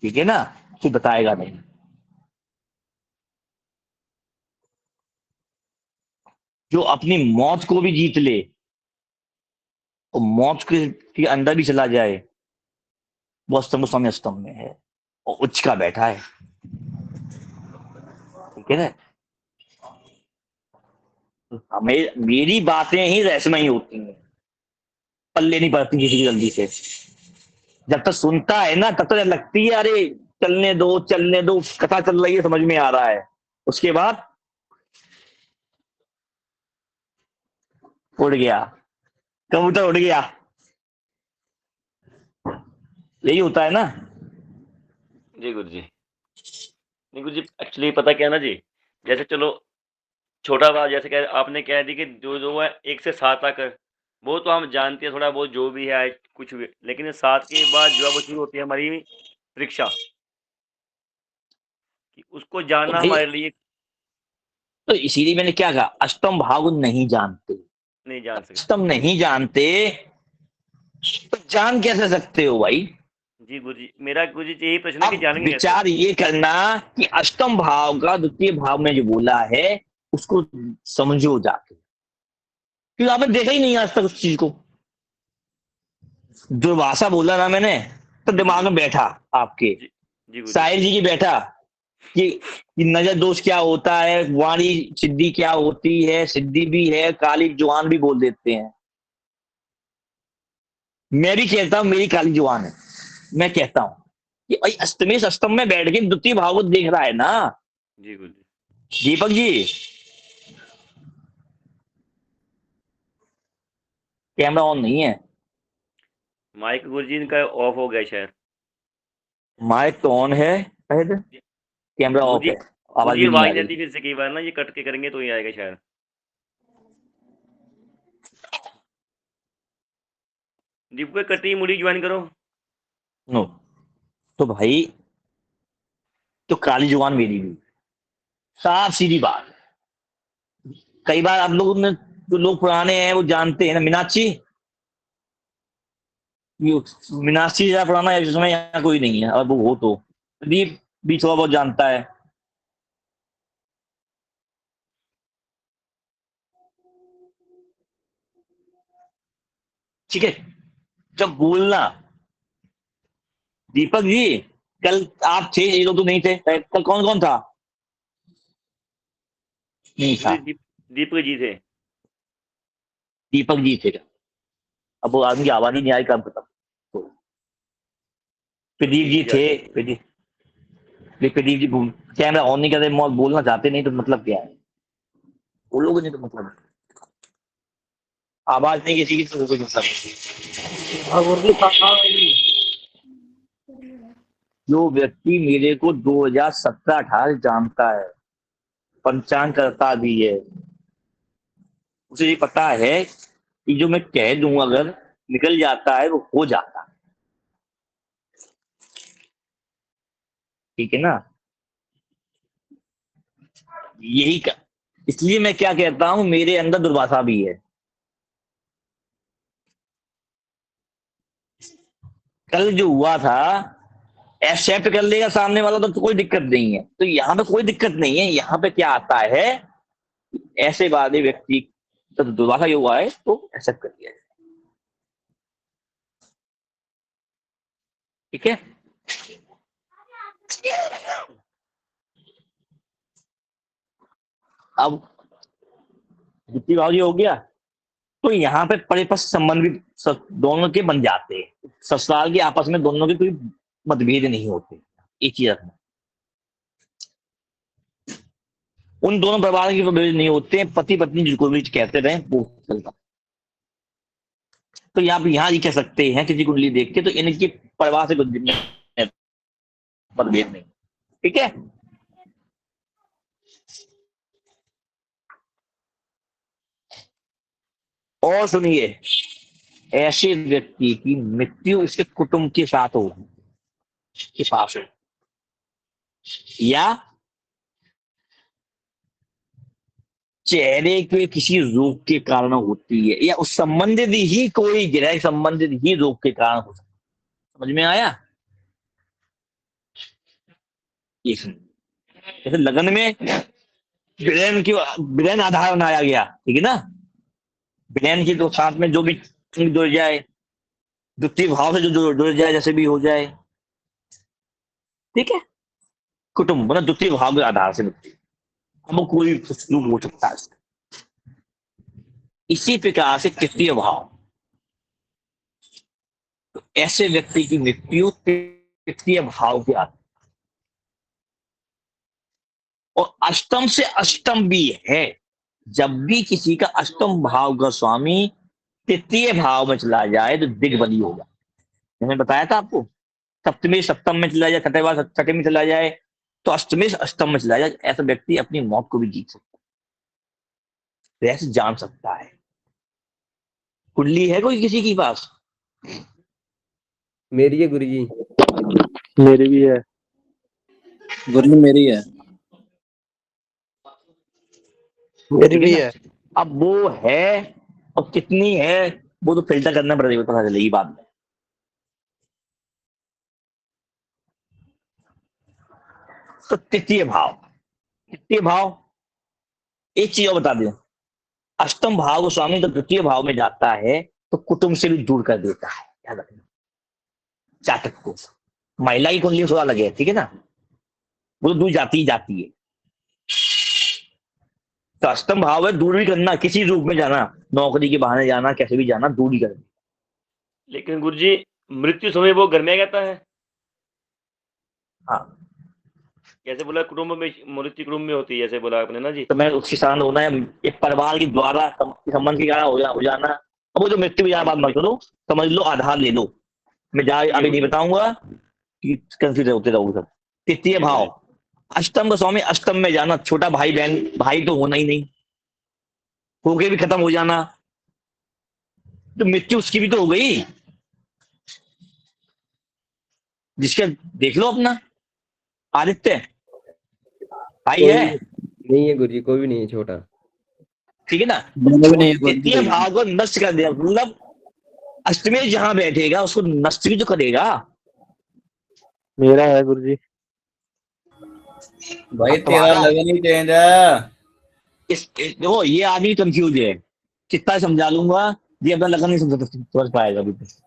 ठीक है ना? फिर बताएगा नहीं। जो अपनी मौत को भी जीत ले और मौत के अंदर भी चला जाए, वो अष्टम का स्वामी अष्टम में है और उच्च का बैठा है, ठीक है ना? हमें मेरी बातें ही रहस्यमयी होती हैं, पल्ले नहीं पड़ती किसी की जल्दी से। जब तक सुनता है ना, तब तक लगती है अरे चलने दो, कथा चल रही है, समझ में आ रहा है। उसके बाद उड़ गया, कबूतर उड़ गया, यही होता है ना। जी गुरुजी। नहीं गुरुजी एक्चुअली पता क्या है ना जी, जैसे चलो छोटा बात जैसे कह आपने कह दी कि जो है 1 से 7 तक, वो तो हम जानते हैं थोड़ा बहुत जो भी है कुछ भी, लेकिन 7 के बाद जो है वो शुरू होती है हमारी परीक्षा, कि उसको तो जानना भाई, हमारे लिए तो इसीलिए मैंने क्या कहा, अष्टम भाव नहीं जानते। नहीं जान सकते। अष्टम नहीं जानते तो जान कैसे सकते हो भाई? जी गुरुजी, मेरा गुरुजी यही प्रश्न है कि अब जानेंगे कैसे? विचार ये करना कि अष्टम भाव का द्वितीय भाव में जो बोला है उसको समझो जाके, क्योंकि आपने देखा ही नहीं आज तक उस चीज को। जो भाषा बोला ना मैंने, तो जी दिमाग गुरुजी। में बैठा आपके, जी, जी गुरुजी। साहिल जी की बैठा कि नजर दोष क्या होता है, वाणी सिद्धि क्या होती है, सिद्धि भी है, काली जुबान भी बोल देते हैं। मैं भी कहता हूं मेरी काली जुबान है, मैं कहता हूं कि भाई अष्टमेश अष्टम में बैठ के द्वितीय भाव को देख रहा है ना। जी गुरुजी। दीपक जी, कैमरा ऑन नहीं है। माइक गुरुजी इनका ऑफ हो गया शायद। माइक तो ऑन है शायद, कैमरा ऑफ गुरुजी है, आवाज गुरुजी भी नहीं आवाज आ नहीं रही। आती फिर से कई बार ना, ये कट के करेंगे तो ही आएगा शायद। दीपक कटी मुड़ी ज्वाइन करो। नो, तो भाई, तो काली जुबान मेरी भी, साफ सीधी बात। कई बार आप लोगों ने, जो लोग पुराने हैं वो जानते हैं ना, मीनाक्षी, मीनाक्षी ज्यादा पुराना है जिसमें यहाँ कोई नहीं है, और वो हो तो प्रदीप भी थोड़ा बहुत जानता है। ठीक है, जब बोलना, दीपक जी, कल आप थे, ये लोग तो नहीं थे, कल कौन कौन था? नहीं था, गुरुजी दीपक जी थे। दीपक जी थे। अब वो आदमी की आवाज ही नहीं आई, कब पता। तो प्रदीप जी जी थे, प्रदीप जी कैमरा ऑन नहीं करते, बोलना चाहते नहीं, तो मतलब क्या है, वो लोग नहीं, तो मतलब आवाज नहीं किसी की, तो कोई मतलब नहीं। और गुरुजी जो व्यक्ति मेरे को 2017-18 जानता है, पंचांग करता भी है, उसे ये पता है कि जो मैं कह दूं अगर निकल जाता है वो हो जाता है। ठीक है ना? यही का, इसलिए मैं क्या कहता हूं, मेरे अंदर दुर्भाषा भी है। कल जो हुआ था एक्सेप्ट कर लेगा सामने वाला तो कोई दिक्कत नहीं है। तो यहाँ पे कोई दिक्कत नहीं है। यहाँ पे क्या आता है, ऐसे वाले व्यक्ति तो दुर्भाषा ये हुआ है तो एक्सेप्ट कर लिया जाए। ठीक है? अब जितनी भाव हो गया तो यहाँ पे परिपक्व संबंध भी दोनों के बन जाते हैं। ससुराल के आपस में दोनों के कोई मतभेद नहीं होते। एक चीज रखना, उन दोनों परिवार के मतभेद नहीं होते हैं। पति पत्नी जिसको भी कहते रहे वो चलता। तो आप यहाँ ही कह सकते हैं किसी कुंडली देख के तो इनकी परिवार से कुछ मतभेद नहीं। ठीक है? और सुनिए, ऐसे व्यक्ति की मृत्यु इसके कुटुंब के साथ होगी, के पास हो, या चेहरे के किसी रोग के कारण होती है, या उस संबंधित ही कोई ग्रह संबंधित ही रोग के कारण हो सकता है। समझ में आया? ये जैसे लगन में ब्रेन आधार बनाया गया, ठीक है ना? ब्रेन के तो साथ में जो भी जुड़ जाए, द्वितीय भाव से जो जुड़ जाए, जैसे भी हो जाए। ठीक है? कुटुंब मतलब द्वितीय भाव के आधार से मिलती है। अब कोई रूप हो सकता है। इसी प्रकार से तृतीय भाव, तो ऐसे व्यक्ति की मृत्यु तृतीय भाव के आधार, और अष्टम से अष्टम भी है। जब भी किसी का अष्टम भाव का स्वामी तृतीय भाव में चला जाए तो दिग्बली होगा। मैंने बताया था आपको, सप्तमी सप्तम में चला जाए, छठे बार छठे में चला जाए, तो अष्टमी से अष्टम में चला जाए, ऐसा व्यक्ति अपनी मौत को भी जीत सकता है, ऐसे जान सकता है। कुंडली है कोई किसी के पास? मेरी है गुरुजी। मेरी भी है गुरु मेरी है। मेरी भी है। अब वो है और कितनी है वो तो फिल्टर करना पड़ेगा, पता चलेगी बाद में। तो तृतीय भाव एक चीज और बता दें, अष्टम भाव को स्वामी तो तृतीय भाव में जाता है तो कुटुंब से भी दूर कर देता है। याद रखना, जातक को महिला की कुंडली थोड़ा लगे, ठीक है ना, वो तो दूर जाती ही जाती है। तो अष्टम भाव है दूर भी करना, किसी रूप में जाना, नौकरी के बहाने जाना, कैसे भी जाना, दूर ही करना। लेकिन गुरुजी मृत्यु समय वो घर में कहता है। हाँ, कैसे बोला, कुटुंब में मृत्यु कुटुंब में होती है, जैसे बोला आपने ना जी। तो मैं उसके साथ होना है, एक परिवार के द्वारा संबंध के कारण हो जाना। अब वो जो मृत्यु की बात मत करो, समझ लो, आधार ले लो। मैं अभी नहीं बताऊंगा कि कंफ्यूज होते रहोगे सब। तृतीय भाव, अष्टम का स्वामी अष्टम में जाना, छोटा भाई बहन, भाई तो होना ही नहीं, होके भी खत्म हो जाना, तो मृत्यु उसकी भी तो हो गई। जिसके देख लो अपना आदित्य भाई है, नहीं है गुरुजी, कोई भी नहीं है छोटा। ठीक है ना? नहीं, तृतीय भाव को नष्ट कर दिया, मतलब अष्टमी जहां बैठेगा उसको नष्ट भी तो करेगा। मेरा है गुरुजी। भाई तेरा लगन ही चेंज है। देखो ये आदमी कंफ्यूज है, कितना समझा लूंगा, ये अपना लगन नहीं समझ पाएगा अभी तक।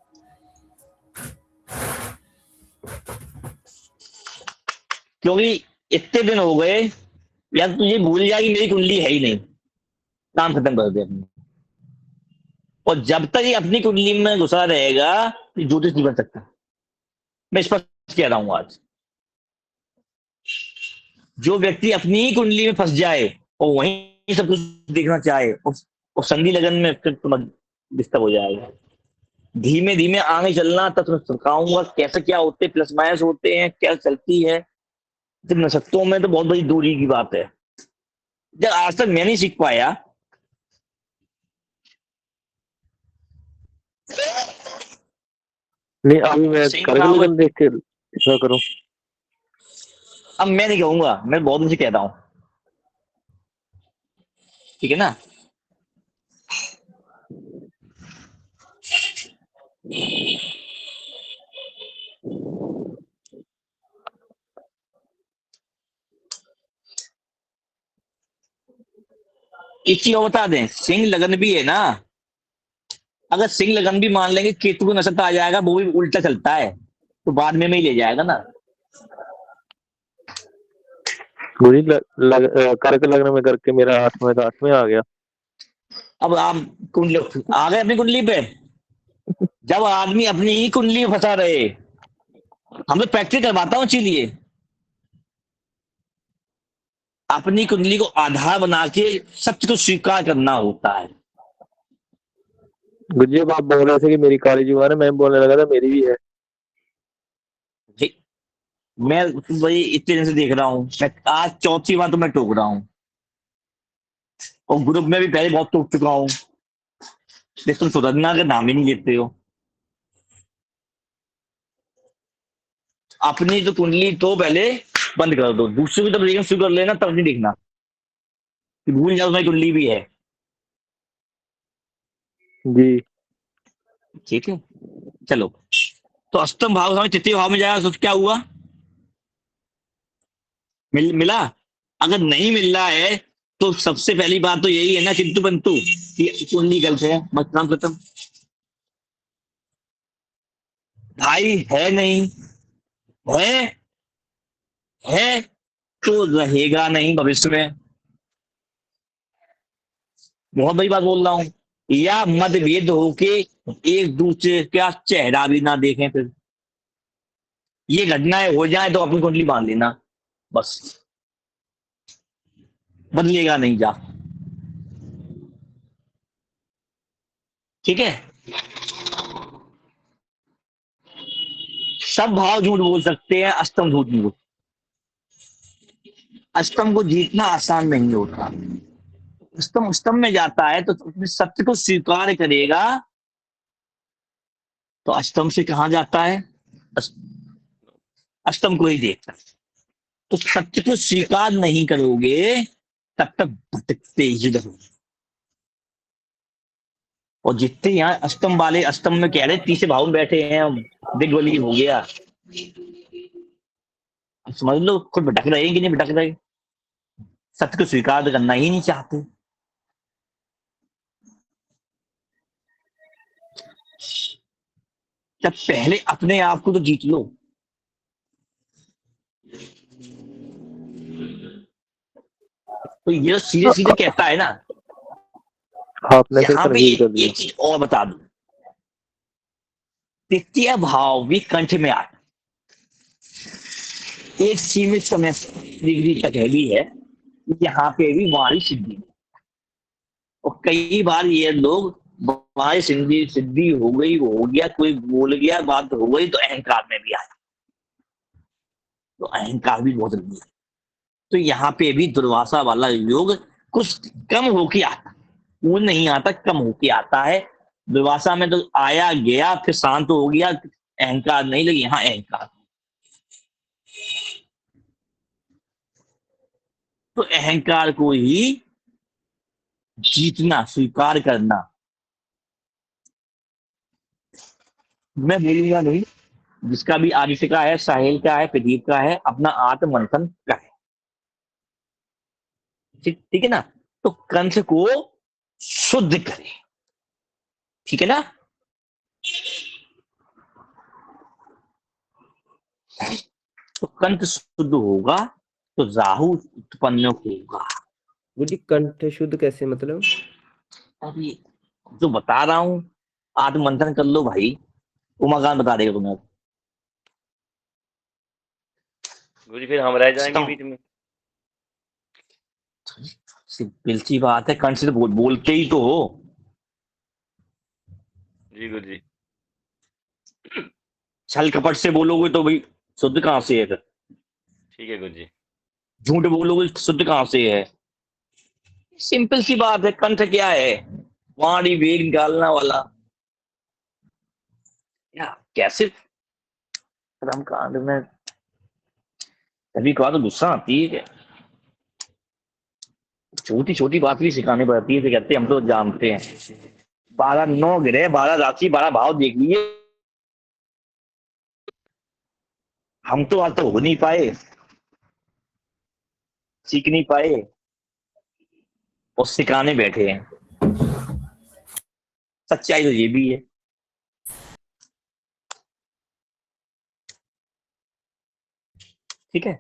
क्योंकि इतने दिन हो गए, या तुझे भूल जाए कि मेरी कुंडली है ही नहीं, काम खत्म कर दे अपने। और जब तक ये अपनी कुंडली में घुसा रहेगा तो ज्योतिष नहीं बन सकता। मैं स्पष्ट कह रहा हूं आज। जो व्यक्ति अपनी ही कुंडली में फंस जाए और वहीं सब कुछ देखना चाहे और संधि लगन में, फिर तुम डिस्टर्ब हो जाएगा। धीमे धीमे आगे चलना, तब मैं सिखाऊंगा कैसे क्या होते हैं, प्लस माइनस होते हैं, क्या चलती है। तो नक्षत्रों में तो बहुत बड़ी दूरी की बात है, जब आज तक मैं नहीं सीख पाया। नहीं अभी मैं सही करके बताऊं, लगन देख के क्या करूं? अब मैं नहीं कहूंगा, मैं बहुत दिन से कहता हूँ, ठीक है ना। एक चीज और बता दें, सिंह लगन भी है ना, अगर सिंह लगन भी मान लेंगे, केतु को नक्षत्र आ जाएगा, वो भी उल्टा चलता है, तो बाद में ही ले जाएगा ना। गुरुजी करके लगन में करके मेरा 8 में आ गया। अब आप कुंडली आ गए अपनी कुंडली पे, जब आदमी अपनी ही कुंडली में फंसा रहे, हम तो प्रैक्टिस करवाता हूँ, इसीलिए अपनी कुंडली को आधार बना के सत्य को स्वीकार करना होता है। गुरुजी अब आप बोल रहे थे कि मेरी काली जुबान है, मैं बोलने लगा था मेरी भी है। जी, मैं वही इतने दिन से देख रहा हूँ, मैं आज चौथी बार तो मैं टोक रहा हूँ, और ग्रुप में भी पहले बहुत टोक चुका हूँ, लेकिन तुम सुधरना का नाम ही नहीं लेते हो। अपनी तो कुंडली तो पहले बंद कर दो, दूसरों की तो देखना शुरू कर लेना, तब नहीं देखना कि भूल जाओ तुम्हारी कुंडली भी है। जी ठीक है, चलो। तो अष्टम भाव हमें तृतीय भाव में जाएगा, तो क्या हुआ, मिला। अगर नहीं मिल रहा है, तो सबसे पहली बात तो यही है ना, किंतु बंतु, कि कुंडली गलत है, बस काम खत्म। भाई है नहीं, है है तो रहेगा नहीं भविष्य में, बहुत बड़ी बात बोल रहा हूं। या मतभेद होके एक दूसरे का चेहरा भी ना देखें, फिर ये घटनाएं हो जाए तो अपनी कुंडली बांध लेना, बस, बदलेगा नहीं जा। ठीक है, सब भाव झूठ बोल सकते हैं, अष्टम झूठ नहीं बोल। अष्टम को जीतना आसान नहीं होता, अष्टम अष्टम में जाता है तो अपने सत्य को स्वीकार करेगा, तो अष्टम से कहां जाता है, अष्टम को ही देखता है। तो सत्य को स्वीकार नहीं करोगे, तब तक भटकते ही रहोगे। और जितने यहाँ अष्टम वाले, अष्टम में कह रहे तीसरे भाव में बैठे हैं, दिग्बली हो गया, अब समझ लो खुद भटक रहे हैं कि नहीं भटक रहे, सत्य को स्वीकार करना ही नहीं चाहते। जब पहले अपने आप को तो जीत लो, तो ये सीधे सीधे कहता है ना। आपने फिर यहाँ पे कंफ्यूज कर दिया। एक चीज और बता दू, तृतीय भाव भी कंठ में आता, एक सीमित समय डिग्री तक है भी है, यहाँ पे भी वाणी सिद्धि है। और कई बार ये लोग वाणी सिद्धि सिद्धि हो गई, वो हो गया, कोई बोल गया, बात हो गई, तो अहंकार में भी आया, तो अहंकार भी बहुत जल्दी है। तो यहाँ पे भी दुर्वासा वाला योग कुछ कम होके आता, वो नहीं आता, कम होके आता है। दुर्वासा में तो आया गया, फिर शांत हो गया, अहंकार नहीं, लेकिन यहाँ अहंकार। तो अहंकार को ही जीतना, स्वीकार करना। मैं बोलूंगा नहीं, जिसका भी आदित्य का है, साहिल का है, प्रदीप का है, अपना आत्म मंथन का है, ठीक ठीक है ना। तो कंठ को शुद्ध करें, ठीक है ना। तो कंठ शुद्ध होगा तो राहु उत्पन्न होगा। गुरुजी कंठ शुद्ध कैसे मतलब? अभी जो बता रहा हूं, आत्म मंथन कर लो भाई, उमाकांत बता देगा तुम्हें। गुरुजी फिर हम रह जाएंगे अष्टम, बीच में। सिंपल सी बात है, कंठ से तो बोलते ही तो हो। जी गुरुजी। छल कपट से बोलोगे तो भाई शुद्ध कहाँ से है फिर? ठीक है गुरुजी। झूठ बोलोगे शुद्ध कहाँ से है? सिंपल सी बात है। कंठ क्या है? वाणी वेग निकालना वाला। या कैसे कर्म कांड में कभी कभार तो गुस्सा आती है कि छोटी छोटी बात भी सिखानी पड़ती है। तो कहते हैं हम तो जानते हैं। 12 9 ग्रह 12 राशि 12 भाव देख लिए, हम तो आज तक हो नहीं पाए, सीख नहीं पाए और सिखाने बैठे हैं। सच्चाई तो ये भी है। ठीक है।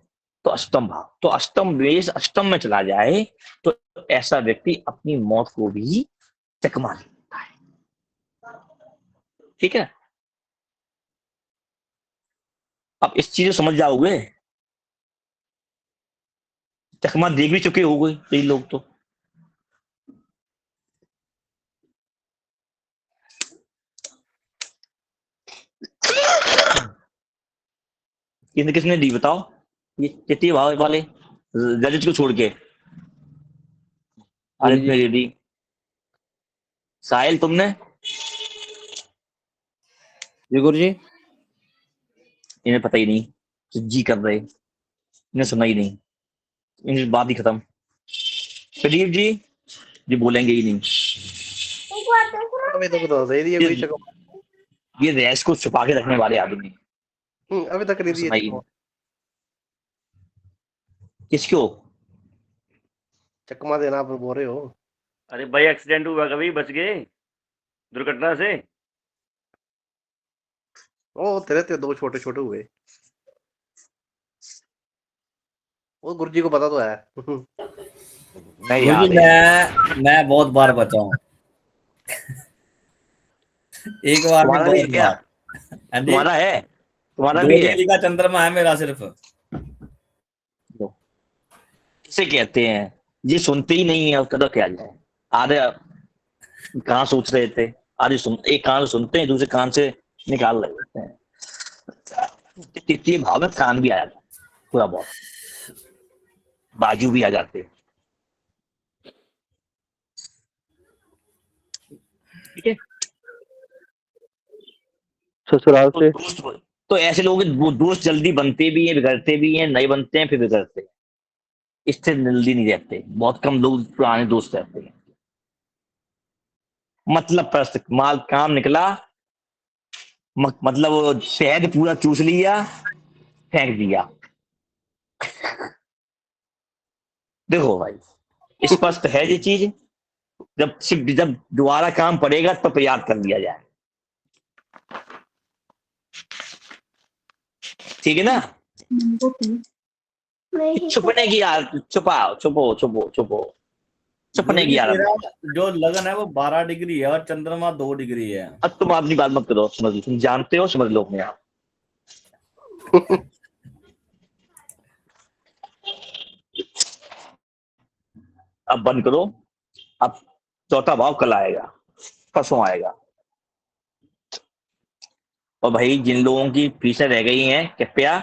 तो अष्टम भाव, तो अष्टम द्वेष अष्टम में चला जाए तो ऐसा व्यक्ति अपनी मौत को भी चकमा लेता है। ठीक है। अब इस चीज को समझ जाओगे। चकमा देख भी चुके हो गए कई लोग तो। किसने किसने दी बताओ? ये तृतीय भाव वाले रजत को छोड़ के गुरु आदित्य जी ने दी। साहिल तुमने? जी गुरुजी। इन्हें पता ही नहीं, तो जी कर रहे, इन्हें सुना ही नहीं, इनकी बात ही खत्म। प्रदीप जी, जी बोलेंगे ही नहीं। अभी तक तो दे दिए ये, कोई चकमा। ये रैश को छुपा के रखने वाले आदमी। अभी तक नहीं दिए सुना ही चकमा। नहीं। किसको? चकमा देना आप बोल रहे हो। अरे भाई एक्सीडेंट हुआ, कभी बच गए दुर्घटना से? ओ तेरे ते 2 छोटे छोटे हुए। वो गुरुजी को पता तो है। नहीं गुरुजी यार, मैं बहुत बार बचा हूँ। एक बार नहीं, तुम्हारा भी है बहुत क्या? बार। हाँ जी, तुम्हारा है? तुम्हारा 2 भी है? डिग्री का चंद्रमा है मेरा सिर्फ। किसे कहते हैं? ये सुनते ही नहीं है, उसका तो क्या जाए। आधे कहाँ सोच रहे थे, आधे सुन, एक कान से सुनते हैं, दूसरे कान से निकाल रहे होते हैं। तृतीय भाव में कान भी आ जाता है, थोड़ा बहुत बाजू भी आ जाते हैं। ठीक है। ससुराल तो से दोस्त, तो ऐसे लोग वो दोस्त जल्दी बनते भी हैं, बिगड़ते भी हैं, नहीं बनते हैं फिर बिगड़ते हैं। इससे जल्दी नहीं रहते, बहुत कम लोग पुराने दोस्त रहते हैं। मतलब प्रस्त माल काम निकला, मतलब वो शहद पूरा चूस लिया, फेंक दिया। देखो भाई, स्पष्ट है ये चीज। जब दोबारा काम पड़ेगा तो याद कर लिया जाए। ठीक है ना? छुपने की यार, छुपाओ, छुपो छुपो छुपो, छुपने की गुरुजी यार। मेरा जो लगन है वो 12 डिग्री है और चंद्रमा 2 डिग्री है। अब तुम अपनी बात मत करो, समझ लो, तुम जानते हो, समझ लो अपने आप। अब बंद करो। अब चौथा भाव कल आएगा, परसों आएगा। और भाई जिन लोगों की फीसें रह गई हैं कृपया